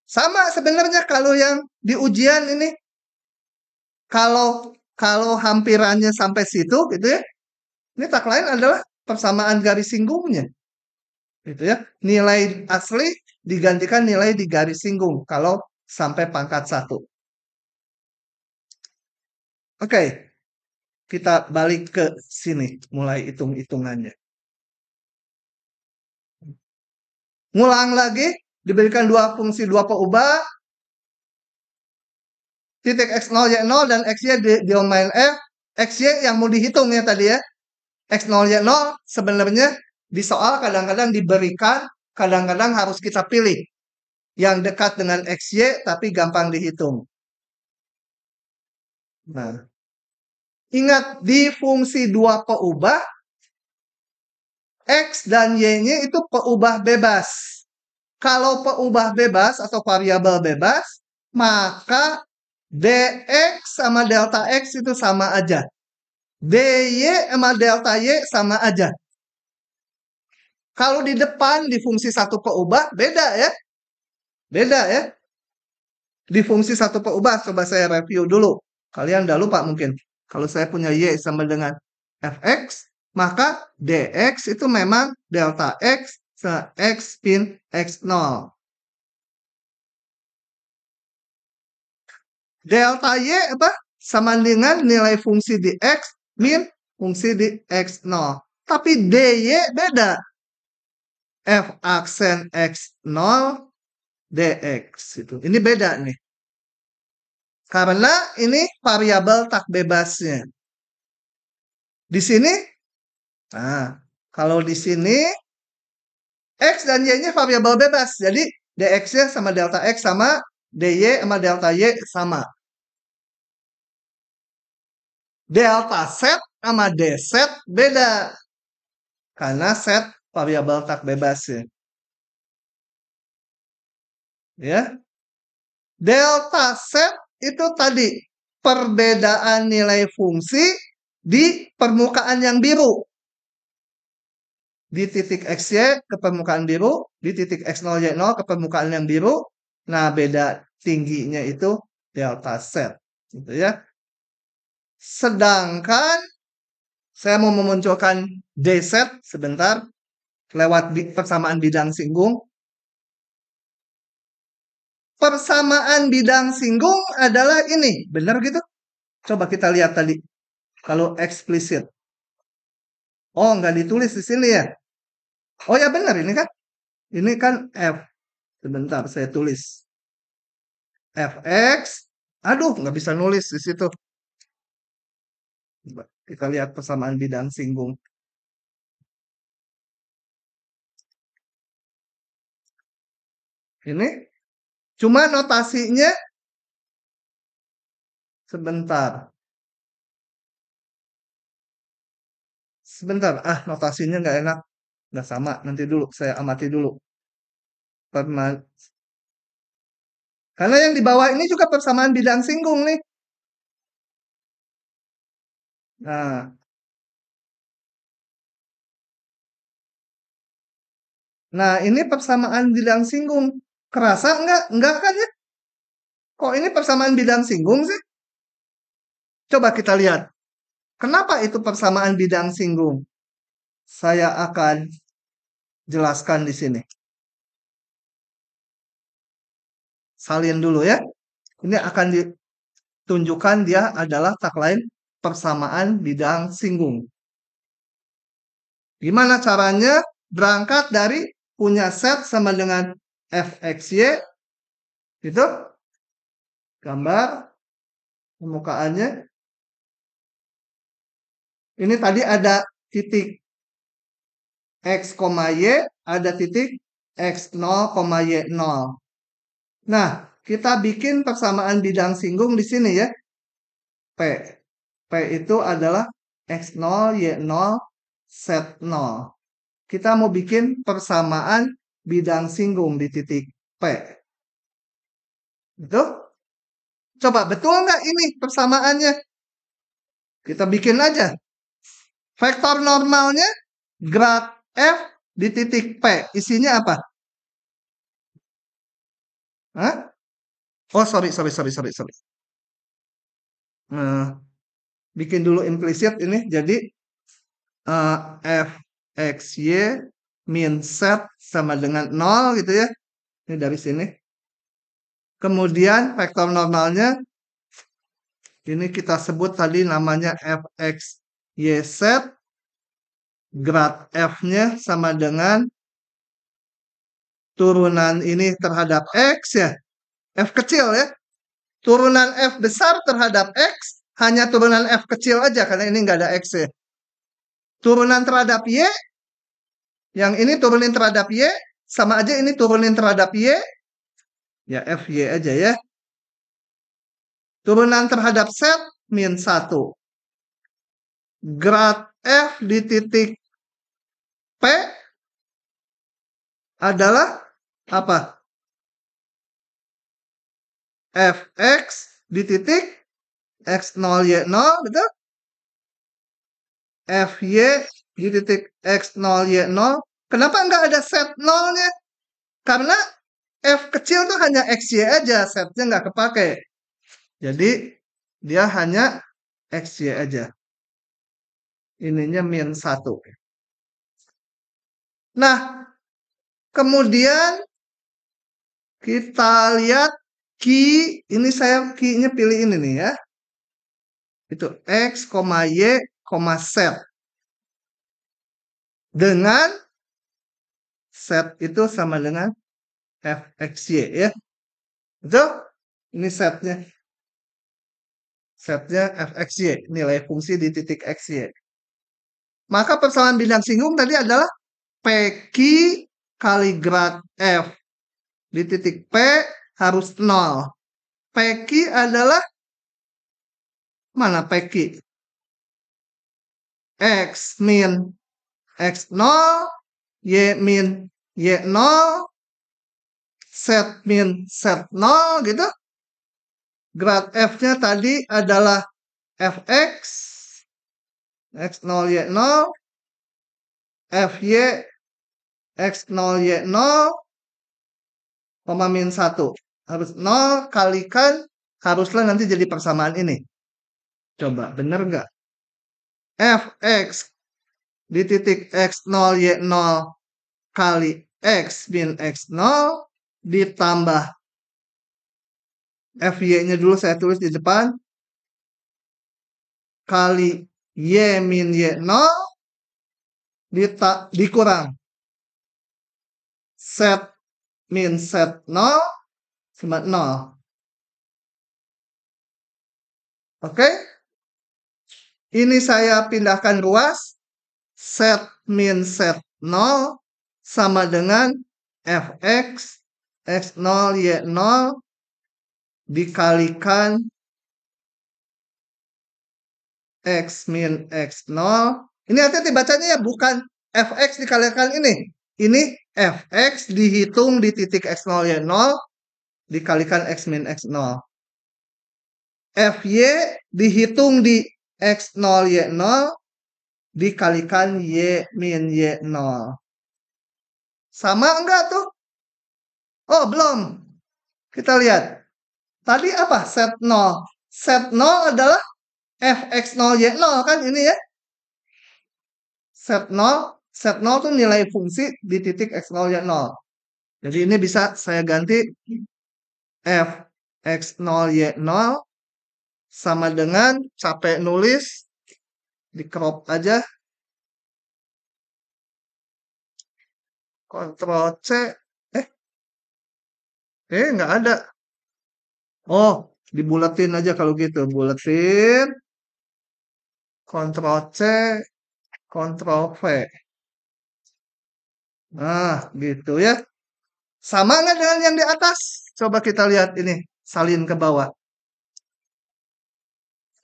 Speaker 1: Sama sebenarnya kalau yang di ujian ini, kalau hampirannya sampai situ gitu ya. Ini tak lain adalah persamaan garis singgungnya. Gitu ya. Nilai asli digantikan nilai di garis singgung kalau sampai pangkat 1. Oke. Kita balik ke sini, mulai hitung-hitungannya. Ngulang lagi, diberikan dua fungsi dua peubah, titik X0, Y0 dan XY di domain F. XY yang mau dihitung ya tadi ya. X0, Y0 sebenarnya di soal kadang-kadang diberikan, kadang-kadang harus kita pilih. Yang dekat dengan XY tapi gampang dihitung. Nah, ingat di fungsi dua peubah, X dan Y-nya itu peubah bebas. Kalau peubah bebas atau variabel bebas, maka dx sama delta x itu sama aja. dy sama delta y sama aja. Kalau di depan di fungsi satu peubah, beda ya. Beda ya. Di fungsi satu peubah, coba saya review dulu. Kalian udah lupa mungkin. Kalau saya punya y sama dengan fx, maka dx itu memang delta x x pin x0. Delta y apa? sama dengan nilai fungsi di X min fungsi di X0. Tapi DY beda. F aksen X0 DX. Itu. Ini beda nih. Karena ini variabel tak bebasnya. Di sini, nah, kalau di sini X dan Y-nya variabel bebas. Jadi DX-nya sama delta X sama, DY sama delta Y sama. Delta set sama D set beda. Karena set variabel tak bebas ya. Ya. Delta set itu tadi perbedaan nilai fungsi di permukaan yang biru. Di titik XY ke permukaan biru, di titik X0, Y0 ke permukaan yang biru. Nah, beda tingginya itu delta set. Gitu ya. Sedangkan saya mau memunculkan D set sebentar lewat persamaan bidang singgung. Persamaan bidang singgung adalah ini. Benar gitu? Coba kita lihat tadi. Kalau eksplisit. Oh, nggak ditulis di sini ya. Oh ya benar ini kan. Ini kan F. Sebentar saya tulis. Fx. Aduh, nggak bisa nulis di situ. Kita lihat persamaan bidang singgung. Ini. Cuma notasinya. Sebentar. Sebentar. Ah, notasinya nggak enak. Nggak sama. Nanti dulu. Saya amati dulu. Karena yang di bawah ini juga persamaan bidang singgung nih. Nah, ini persamaan bidang singgung. Kerasa enggak? Enggak kan ya? Kok ini persamaan bidang singgung sih? Coba kita lihat. Kenapa itu persamaan bidang singgung? Saya akan jelaskan di sini. Salin dulu ya. Ini akan ditunjukkan dia adalah tak lain persamaan bidang singgung. Gimana caranya? Berangkat dari punya set sama dengan fxy. Itu gambar permukaannya. Ini tadi ada titik X, Y, ada titik X0, Y0. Nah, kita bikin persamaan bidang singgung di sini ya. P. P itu adalah X0, Y0, Z0. Kita mau bikin persamaan bidang singgung di titik P. Itu? Coba betul nggak ini persamaannya? Kita bikin aja. Vektor normalnya grad F di titik P. Isinya apa? Hah? Oh, sorry. Bikin dulu implisit ini. Jadi, F, X, Y, min Z sama dengan 0 gitu ya. Ini dari sini. Kemudian vektor normalnya, ini kita sebut tadi namanya Fx, YZ. Grad F-nya sama dengan turunan ini terhadap X ya. F kecil ya. Turunan F besar terhadap X, hanya turunan F kecil aja karena ini nggak ada X ya. Turunan terhadap Y, yang ini turunin terhadap Y, sama aja ini turunin terhadap Y, ya FY aja ya. Turunan terhadap Z, min 1. Grad F di titik P adalah apa? Fx di titik X0, Y0, betul? Fy di titik X0, Y0. Kenapa nggak ada set 0-nya? Karena F kecil tuh hanya XY aja, setnya nggak kepake. Jadi, dia hanya XY aja. Ininya min 1. Nah, kemudian kita lihat key. Ini saya key-nya pilih ini nih ya. Itu X, Y, Z. Dengan Z itu sama dengan fxy ya. Betul? Ini setnya. Setnya fxy, nilai fungsi di titik xy. Maka persamaan bidang singgung tadi adalah PQ kali grad F. Di titik P harus 0. PQ adalah mana PQ? X min X0, Y min Y0, Z min Z0 gitu. Grad F-nya tadi adalah Fx, X0, Y0, Fy, X0, Y0, min 1. Harus 0 kalikan, haruslah nanti jadi persamaan ini. Coba, bener nggak? Fx di titik X0, Y0 kali X min X0 ditambah Fy-nya dulu saya tulis di depan kali Y min Y0 dikurang Z min Z0 sama 0. Oke? Ini saya pindahkan ruas. Z min Z0 sama dengan Fx X0 Y0 dikalikan X min X0. Ini hati-hati bacanya ya, bukan Fx dikalikan ini. Ini Fx dihitung di titik X0 Y0 dikalikan X min X0. Fy dihitung di X0 Y0 dikalikan Y min Y0. Sama enggak tuh? Oh, belum. Kita lihat. Tadi apa? Set 0. Set 0 adalah Fx0 Y0 kan ini ya. Set 0 itu nilai fungsi di titik X0 Y0. Jadi ini bisa saya ganti Fx0 Y0 sama dengan, capek nulis, di crop aja. Ctrl C. Nggak ada. Oh, dibulatin aja kalau gitu. Bulatin. Ctrl C. Ctrl V. Nah, gitu ya. Sama nggak dengan yang di atas? Coba kita lihat ini. Salin ke bawah.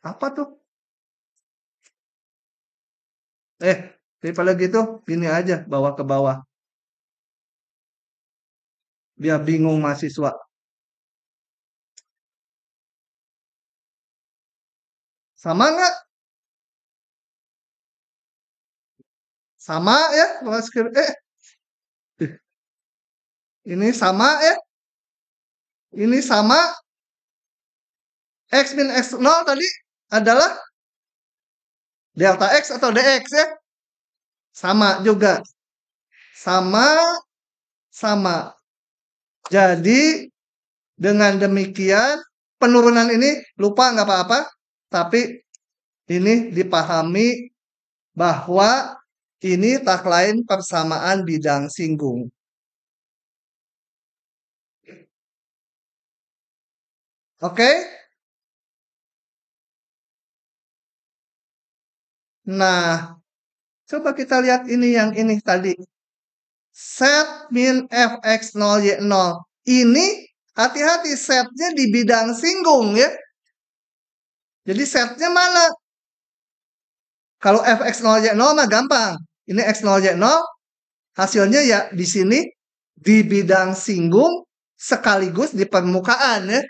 Speaker 1: Apa tuh? Daripada gitu, gini aja. Bawa ke bawah. Biar bingung mahasiswa. Sama nggak? Sama ya. Ini sama ya. Ini sama. X min X0 tadi adalah delta X atau dx ya. Sama juga. Sama. Jadi dengan demikian penurunan ini lupa nggak apa-apa. Tapi ini dipahami bahwa ini tak lain persamaan bidang singgung. Oke? Nah, coba kita lihat ini yang ini tadi. Set min Fx0 Y0. Ini hati-hati setnya di bidang singgung ya. Jadi setnya mana? Kalau Fx0 Y0 mah gampang. Ini X0 Y0 hasilnya ya di sini di bidang singgung sekaligus di permukaan ya.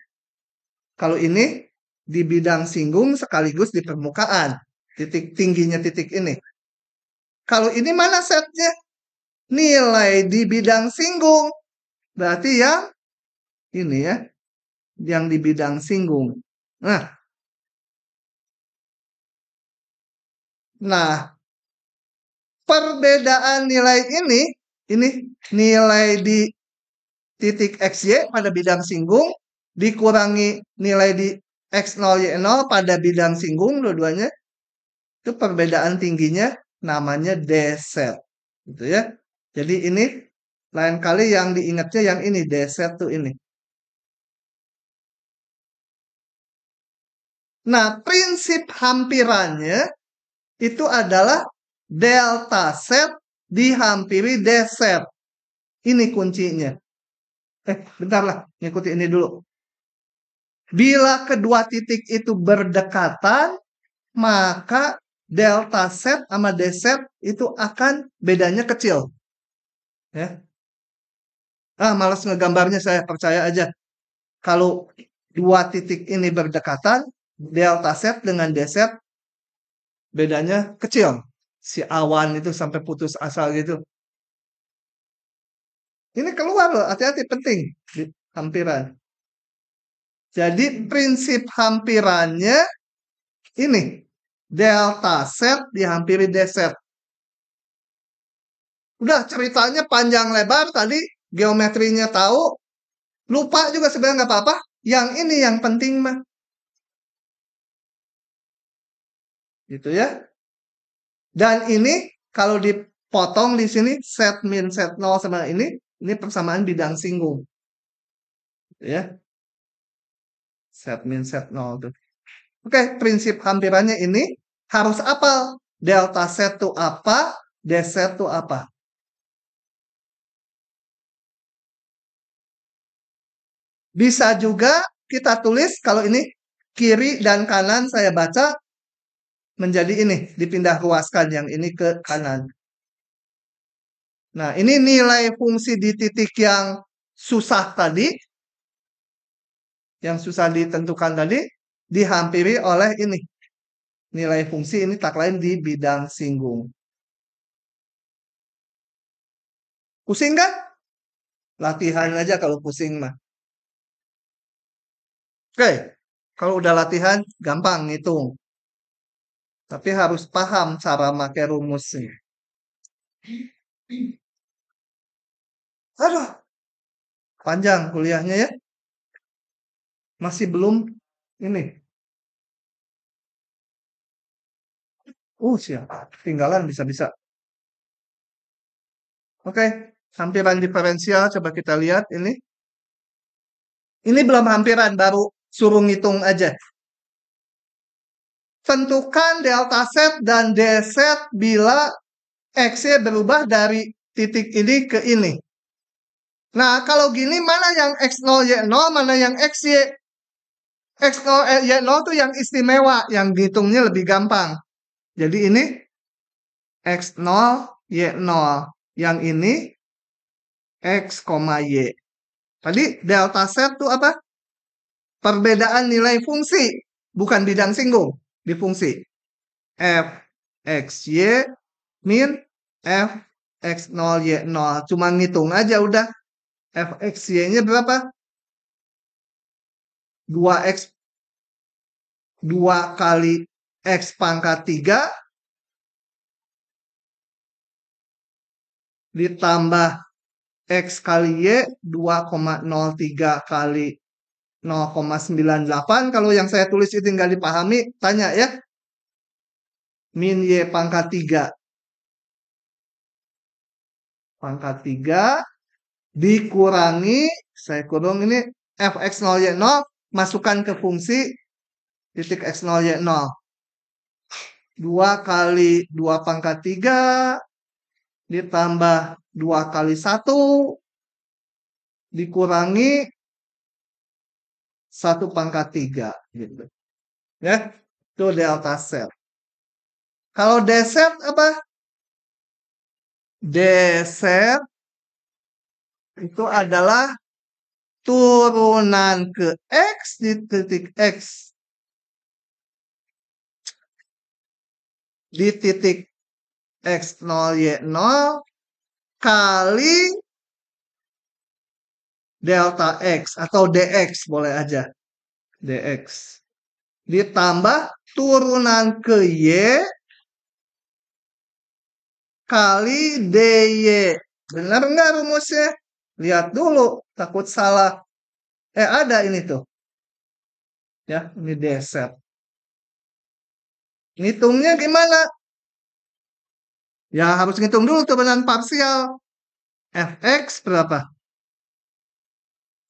Speaker 1: Kalau ini di bidang singgung sekaligus di permukaan. Titik tingginya titik ini. Kalau ini mana setnya? Nilai di bidang singgung. Berarti yang ini ya. Yang di bidang singgung. Nah, perbedaan nilai ini nilai di titik XY pada bidang singgung, dikurangi nilai di X0, Y0 pada bidang singgung dua-duanya. Itu perbedaan tingginya namanya dz. Gitu ya. Jadi ini lain kali yang diingatnya yang ini, dz tuh ini. Nah, prinsip hampirannya itu adalah delta z dihampiri dz. Ini kuncinya. Bentar lah, ngikuti ini dulu. Bila kedua titik itu berdekatan, maka delta z sama dz itu akan bedanya kecil. Ya. Malas ngegambarnya, saya percaya aja. Kalau dua titik ini berdekatan, delta z dengan dz bedanya kecil. Si awan itu sampai putus asa gitu. Ini keluar loh, hati-hati, penting di hampiran. Jadi prinsip hampirannya ini, delta z dihampiri dz. Udah ceritanya panjang lebar tadi, geometrinya tahu, lupa juga sebenarnya nggak apa-apa. Yang ini yang penting mah. Gitu ya. Dan ini kalau dipotong di sini set min set 0 sama ini persamaan bidang singgung. Gitu ya. Set min set 0 tuh. Oke, prinsip hampirannya ini harus apal. Delta z itu apa, dz itu apa. Bisa juga kita tulis kalau ini kiri dan kanan saya baca menjadi ini, dipindah ruaskan yang ini ke kanan. Nah, ini nilai fungsi di titik yang susah tadi, yang susah ditentukan tadi, dihampiri oleh ini. Nilai fungsi ini tak lain di bidang singgung. Pusing kan? Latihan aja kalau pusing mah. Oke, kalau udah latihan gampang ngitung. Tapi harus paham cara pakai rumusnya. Aduh, panjang kuliahnya ya. Masih belum ini. Siap. Tinggalan bisa-bisa. Oke, hampiran diferensial coba kita lihat ini. Ini belum hampiran, baru suruh ngitung aja. Tentukan delta z dan dz bila x-nya berubah dari titik ini ke ini. Nah, kalau gini mana yang x0, y0, mana yang xy? X0, y0 tuh yang istimewa, yang ngitungnya lebih gampang. Jadi ini x0, y0. Yang ini x, y. Tadi delta z itu apa? Perbedaan nilai fungsi, bukan bidang singgung di fungsi. F x y min f x0 y0. Cuma ngitung aja udah. F x y-nya berapa? 2x 2 kali x pangkat 3 ditambah x kali y 2,03 kali 0,98. Kalau yang saya tulis itu nggak dipahami, tanya ya. Min y pangkat 3. Pangkat 3 dikurangi, saya kurung ini, fx0 y0, masukkan ke fungsi titik x0 y0. 2 kali 2 pangkat 3 ditambah 2 kali 1 dikurangi 1 pangkat 3 gitu. Ya, itu delta z. Kalau dz apa? Dz itu adalah turunan ke x di titik x di titik x0 y0 kali delta x atau dx boleh aja, dx ditambah turunan ke y kali dy. Benar nggak rumusnya? Lihat dulu, takut salah. Ada ini tuh. Ya, ini dz. Ngitungnya gimana? Ya, harus ngitung dulu turunan parsial. Fx berapa?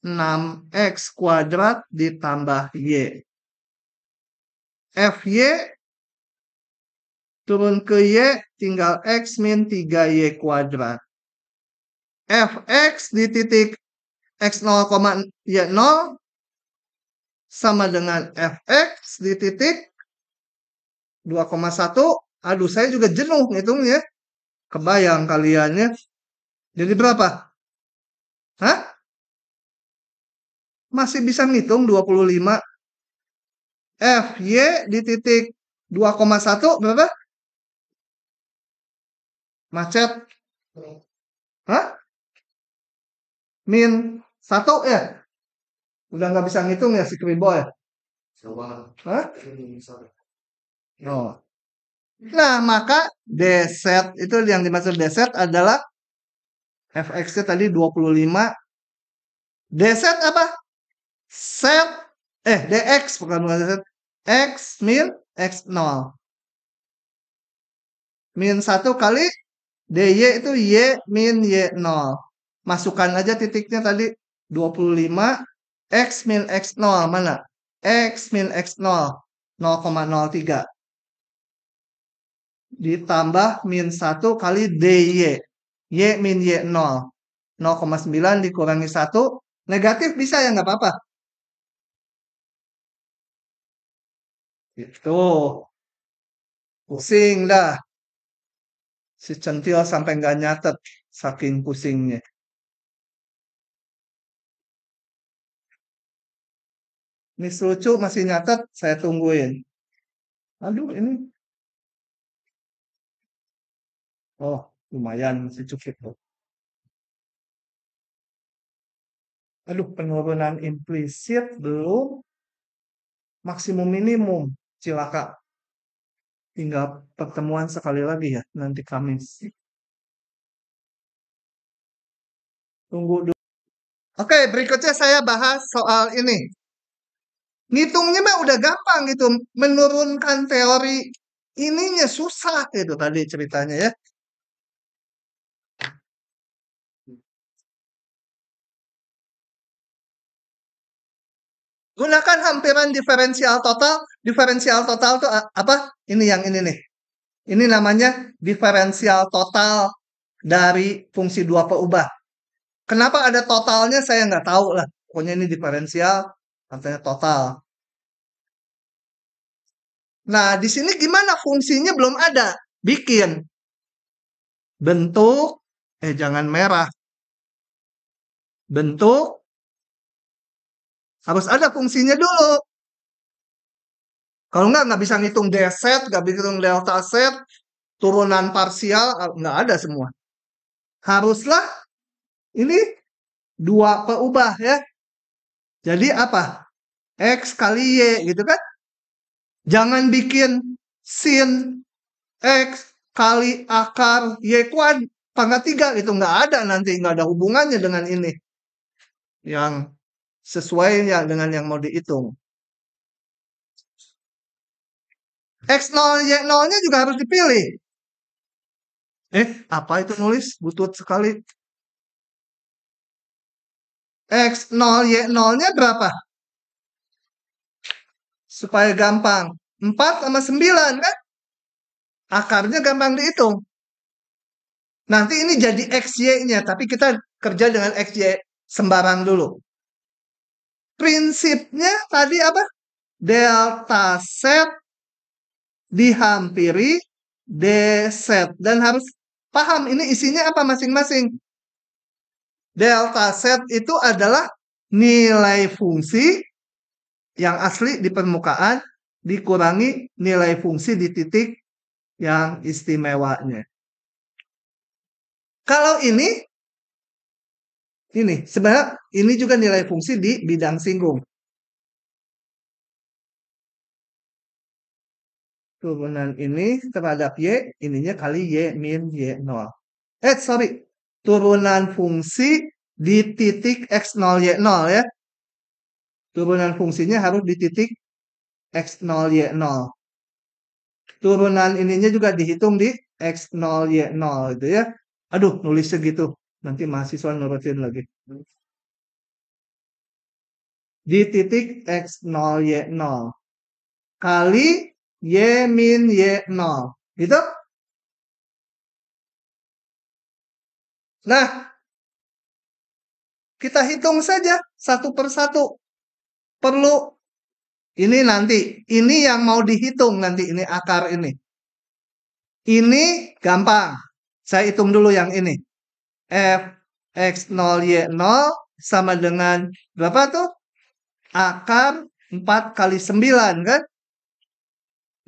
Speaker 1: 6x kuadrat ditambah y. Fy turun ke y tinggal x min 3y kuadrat. Fx di titik x0, y0 sama dengan fx di titik 2,1. Aduh, saya juga jenuh ngitungnya. Kebayang kaliannya. Jadi berapa? Hah? Masih bisa ngitung 25. Fy di titik 2,1 berapa? Macet. Hah? Min 1 ya? Udah nggak bisa ngitung ya si Kribo ya? Hah? Oh. Nah, maka dz itu yang dimaksud dz adalah fx-nya tadi 25. Dz apa? Set dx bukan dz. X min x0. Min 1 kali dy itu y min y0. Masukkan aja titiknya tadi 25. X min x0 mana? X min x0 0,03 ditambah min 1 kali dy. Y min y0 0,9 dikurangi 1. Negatif bisa ya nggak apa-apa. Itu. Pusing dah. Si Centil sampai nggak nyatet. Saking pusingnya. Ini lucu masih nyatet. Saya tungguin. Aduh ini. Oh lumayan masih cukup. Aduh penurunan implisit belum. Maksimum minimum. Cilaka. Tinggal pertemuan sekali lagi ya. Nanti Kamis. Tunggu dulu. Oke, berikutnya saya bahas soal ini. Ngitungnya mah udah gampang gitu. Menurunkan teori ininya susah itu tadi ceritanya ya. Gunakan hampiran diferensial total. Diferensial total itu apa? Ini yang ini nih. Ini namanya diferensial total dari fungsi dua peubah. Kenapa ada totalnya saya nggak tahu lah. Pokoknya ini diferensial, artinya total. Nah, di sini gimana fungsinya belum ada? Bikin bentuk, jangan merah. Bentuk, harus ada fungsinya dulu. Kalau nggak bisa ngitung dz, nggak bisa ngitung delta z, turunan parsial, nggak ada semua. Haruslah ini dua peubah ya. Jadi apa? X kali Y gitu kan? Jangan bikin sin X kali akar Y kuadrat pangkat 3 itu nggak ada nanti, nggak ada hubungannya dengan ini. Yang sesuai ya dengan yang mau dihitung. X0, Y0-nya juga harus dipilih. Apa itu nulis? Butut sekali. X0, Y0-nya berapa? Supaya gampang. 4 sama 9 kan? Akarnya gampang dihitung. Nanti ini jadi XY-nya. Tapi kita kerja dengan XY sembarang dulu. Prinsipnya tadi apa? Delta Z dihampiri dz. Dan harus paham ini isinya apa masing-masing. Delta Z itu adalah nilai fungsi yang asli di permukaan dikurangi nilai fungsi di titik yang istimewanya. Kalau ini sebenarnya ini juga nilai fungsi di bidang singgung. Turunan ini terhadap Y, ininya kali Y min Y0. Sorry. Turunan fungsi di titik X0, Y0 ya. Turunan fungsinya harus di titik X0, Y0. Turunan ininya juga dihitung di X0, Y0 gitu ya. Aduh, nulisnya gitu. Nanti mahasiswa nurutin lagi. Di titik X0, Y0. Kali Y min Y0. Gitu? Nah, kita hitung saja satu per satu. Perlu ini nanti. Ini yang mau dihitung nanti. Ini akar ini. Ini gampang. Saya hitung dulu yang ini. F X0 Y0 sama dengan berapa tuh? Akar 4 kali 9 kan?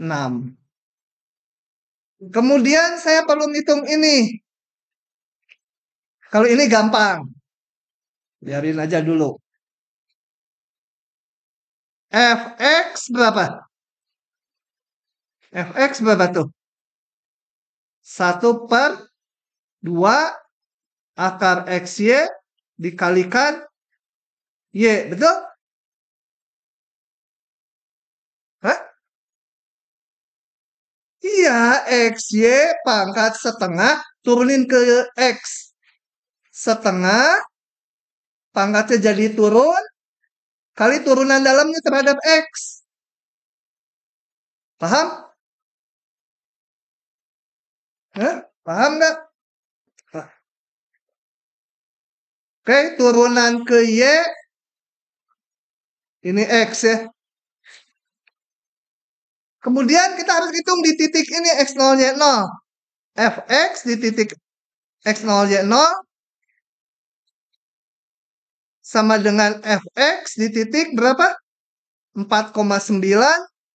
Speaker 1: 6. Kemudian saya perlu hitung ini. Kalau ini gampang. Biarin aja dulu. Fx berapa? Fx berapa tuh? 1 per 2 akar XY dikalikan Y. Betul? Hah? Iya, XY pangkat setengah turunin ke X. Setengah pangkatnya jadi turun kali turunan dalamnya terhadap X. Paham? Hah? Paham nggak? Oke, turunan ke Y ini X ya. Kemudian kita harus hitung di titik ini X0 Y0. Fx di titik X0 Y0 sama dengan Fx di titik berapa? 4,9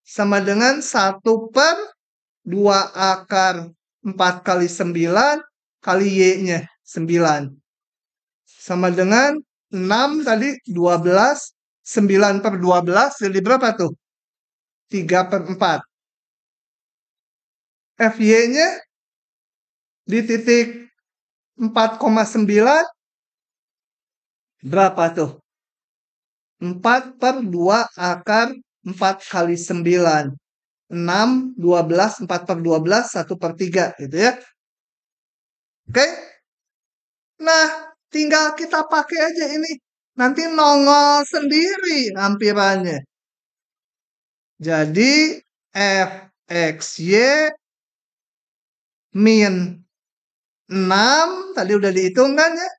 Speaker 1: sama dengan 1 per 2 akar 4 kali 9 kali Y-nya 9. Sama dengan 6 tadi 12. 9 per 12 jadi berapa tuh? 3 per 4. Fy-nya di titik 4,9 berapa tuh? 4 per 2 akar 4 kali 9. 6, 12, 4 per 12, 1 per 3 gitu ya. Oke? Nah, tinggal kita pakai aja ini. Nanti nongol sendiri hampirannya. Jadi, Fxy min 6, tadi udah dihitung kan ya?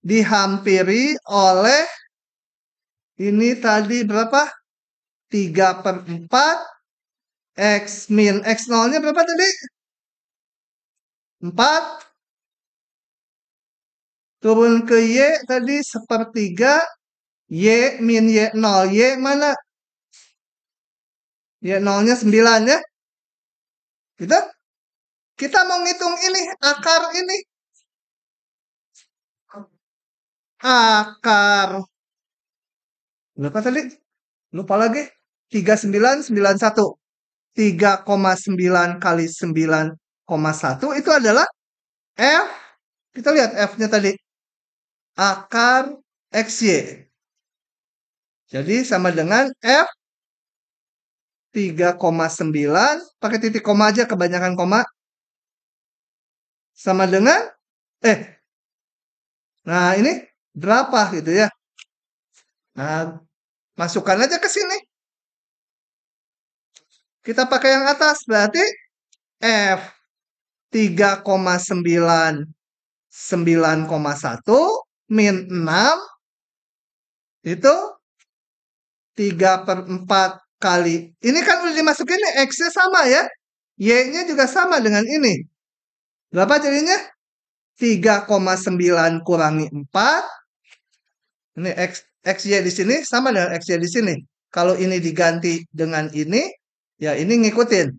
Speaker 1: Dihampiri oleh ini tadi berapa? 3 per 4. X min X0-nya berapa tadi? 4. Turun ke Y tadi sepertiga. Y min Y0. Y mana? Y0-nya 9 ya. Gitu? Kita mau ngitung ini, akar ini. Akar. Berapa tadi? Lupa lagi. 3991. 3,9 kali 9,1 itu adalah F. Kita lihat F-nya tadi. Akar XY. Jadi sama dengan F 3,9. Pakai titik koma aja, kebanyakan koma. Sama dengan, nah ini berapa gitu ya. Nah, masukkan aja ke sini. Kita pakai yang atas, berarti F 3,991 min 6 itu 3 per 4 kali. Ini kan udah dimasukin nih, X-nya sama ya. Y-nya juga sama dengan ini. Berapa jadinya? 3,9 kurangi 4. Ini XY di sini sama dengan XY di sini. Kalau ini diganti dengan ini, ya ini ngikutin.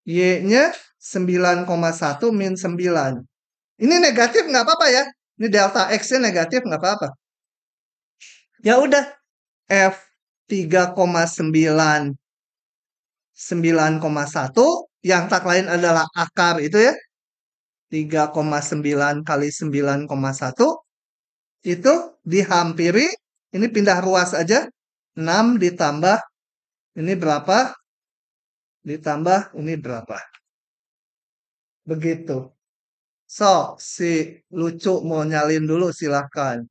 Speaker 1: Y-nya 9,1 min 9. Ini negatif nggak apa-apa ya. Ini delta X-nya negatif nggak apa-apa. Ya udah. F 3,9 9,1 yang tak lain adalah akar itu ya. 3,9 kali 9,1 itu dihampiri Ini pindah ruas aja. 6 ditambah ini berapa? Ditambah ini berapa? Begitu. So, si lucu mau nyalin dulu silahkan.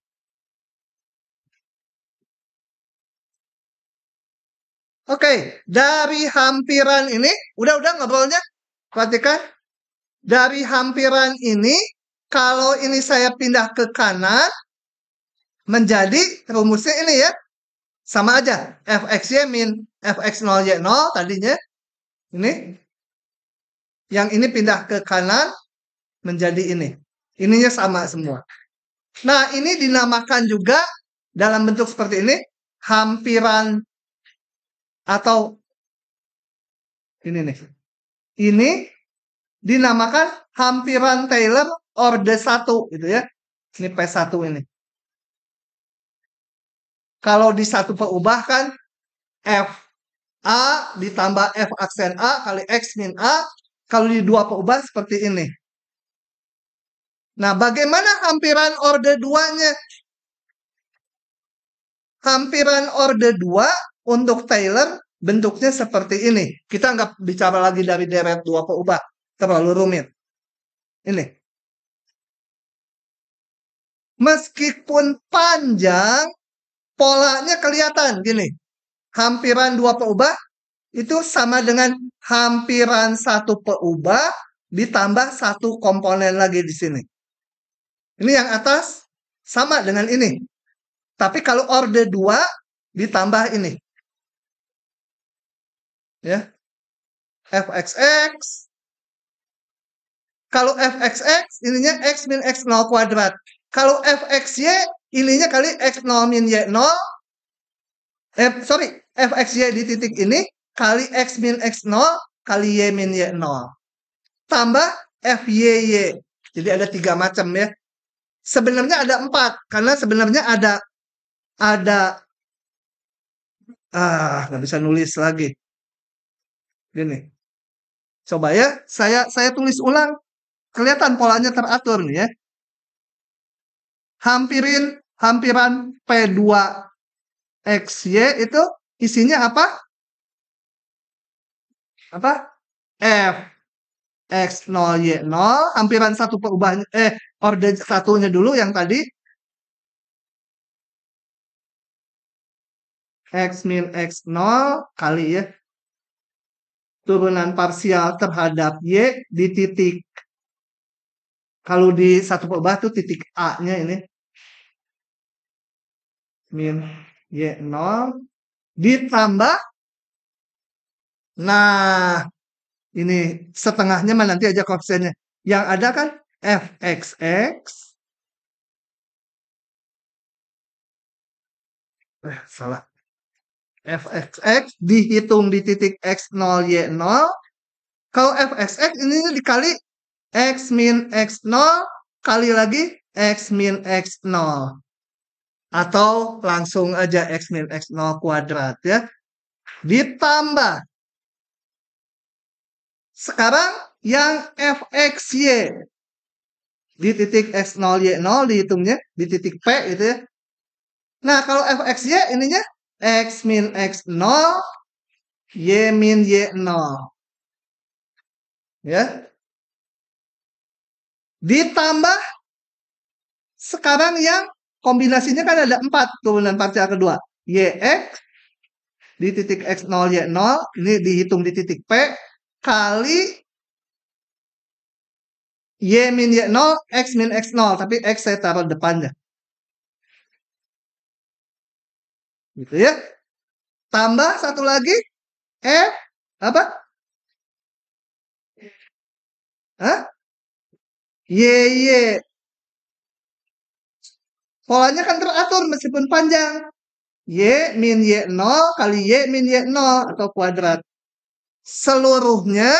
Speaker 1: Oke, dari hampiran ini, udah ngobrolnya? Perhatikan, dari hampiran ini, kalau ini saya pindah ke kanan, menjadi rumusnya ini ya. Sama aja, fxy min fx0y0 tadinya. Ini. Yang ini pindah ke kanan, menjadi ini. Ininya sama semua. Nah, ini dinamakan juga dalam bentuk seperti ini, hampiran atau ini nih. Ini dinamakan hampiran Taylor orde 1 gitu ya. Ini P1 ini. Kalau di satu peubah kan F A ditambah F aksen A kali X min A. Kalau di dua peubah seperti ini. Nah, bagaimana hampiran orde 2-nya? Hampiran orde 2 untuk Taylor bentuknya seperti ini. Kita nggak bicara lagi dari deret dua peubah. Terlalu rumit. Ini. Meskipun panjang, polanya kelihatan gini. Hampiran dua peubah itu sama dengan hampiran satu peubah ditambah satu komponen lagi di sini. Ini yang atas sama dengan ini. Tapi kalau orde 2 ditambah ini. Ya. fxx. Kalau fxx ininya x min x0 kuadrat. Kalau fxy ininya kali x0 min y0. Fxy di titik ini kali x min x0 kali y min y0. Tambah fyy. Jadi ada 3 macam ya. Sebenarnya ada 4. Karena sebenarnya ada nggak bisa nulis lagi. Gini. Coba ya, saya tulis ulang. Kelihatan polanya teratur nih ya. Hampiran P2XY itu isinya apa? Apa? F X0Y0, hampiran satu perubahan orde satunya dulu yang tadi. X min X0 kali ya. Turunan parsial terhadap Y di titik. Kalau di satu perubahan itu titik A-nya ini. Min Y0 ditambah. Nah, ini setengahnya mah nanti aja koefisiennya. Yang ada kan fxx. Salah. fxx dihitung di titik x0 y0. Kalau fxx ini dikali x min x0 kali lagi x min x0. Atau langsung aja x min x0 kuadrat ya. Ditambah. Sekarang yang fxy di titik x0 y0 dihitungnya di titik P gitu ya. Nah, kalau fxy ininya x min x0 y min y0. Ya. Ditambah sekarang yang kombinasinya kan ada 4 turunan parsial kedua. Yx di titik x0 y0 ini dihitung di titik P kali y min y0 x min x0 tapi x saya taruh depannya. Gitu ya. Tambah satu lagi F apa? Hah? Y. Polanya kan teratur meskipun panjang. Y min Y0 kali Y min Y0 atau kuadrat. Seluruhnya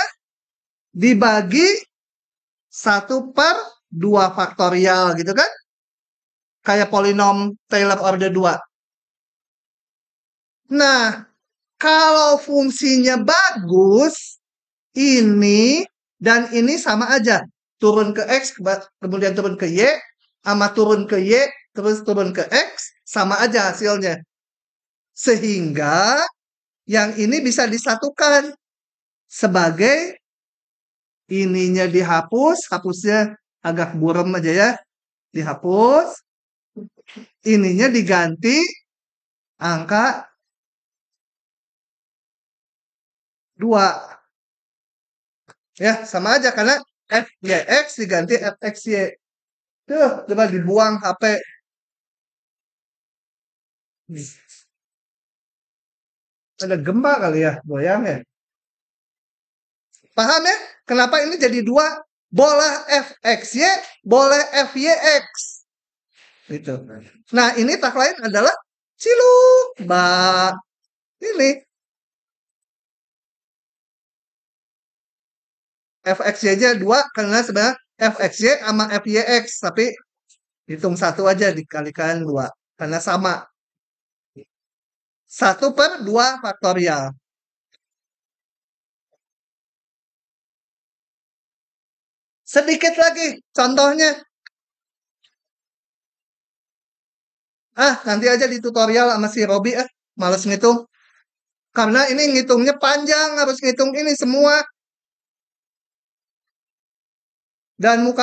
Speaker 1: dibagi 1/2 faktorial gitu kan. Kayak polinom Taylor orde 2. Nah, kalau fungsinya bagus, ini dan ini sama aja. Turun ke X, kemudian turun ke Y, sama turun ke Y, terus turun ke X, sama aja hasilnya. Sehingga yang ini bisa disatukan sebagai ininya dihapus, hapusnya agak buram aja ya, dihapus, ininya diganti angka 2. Ya, sama aja karena FYX diganti FXY. Tuh, coba dibuang HP. Ada gempa kali ya, goyang ya. Paham ya? Kenapa ini jadi 2? Boleh FXY, boleh FYX. Gitu. Nah, ini tak lain adalah ciluk, Mbak. Ini FXY aja 2 karena sebenarnya FXY sama FYX, tapi hitung satu aja dikalikan 2 karena sama. 1/2 faktorial. Sedikit lagi contohnya. Nanti aja di tutorial sama si Robi males ngitung. Karena ini ngitungnya panjang, harus ngitung ini semua. Dan muka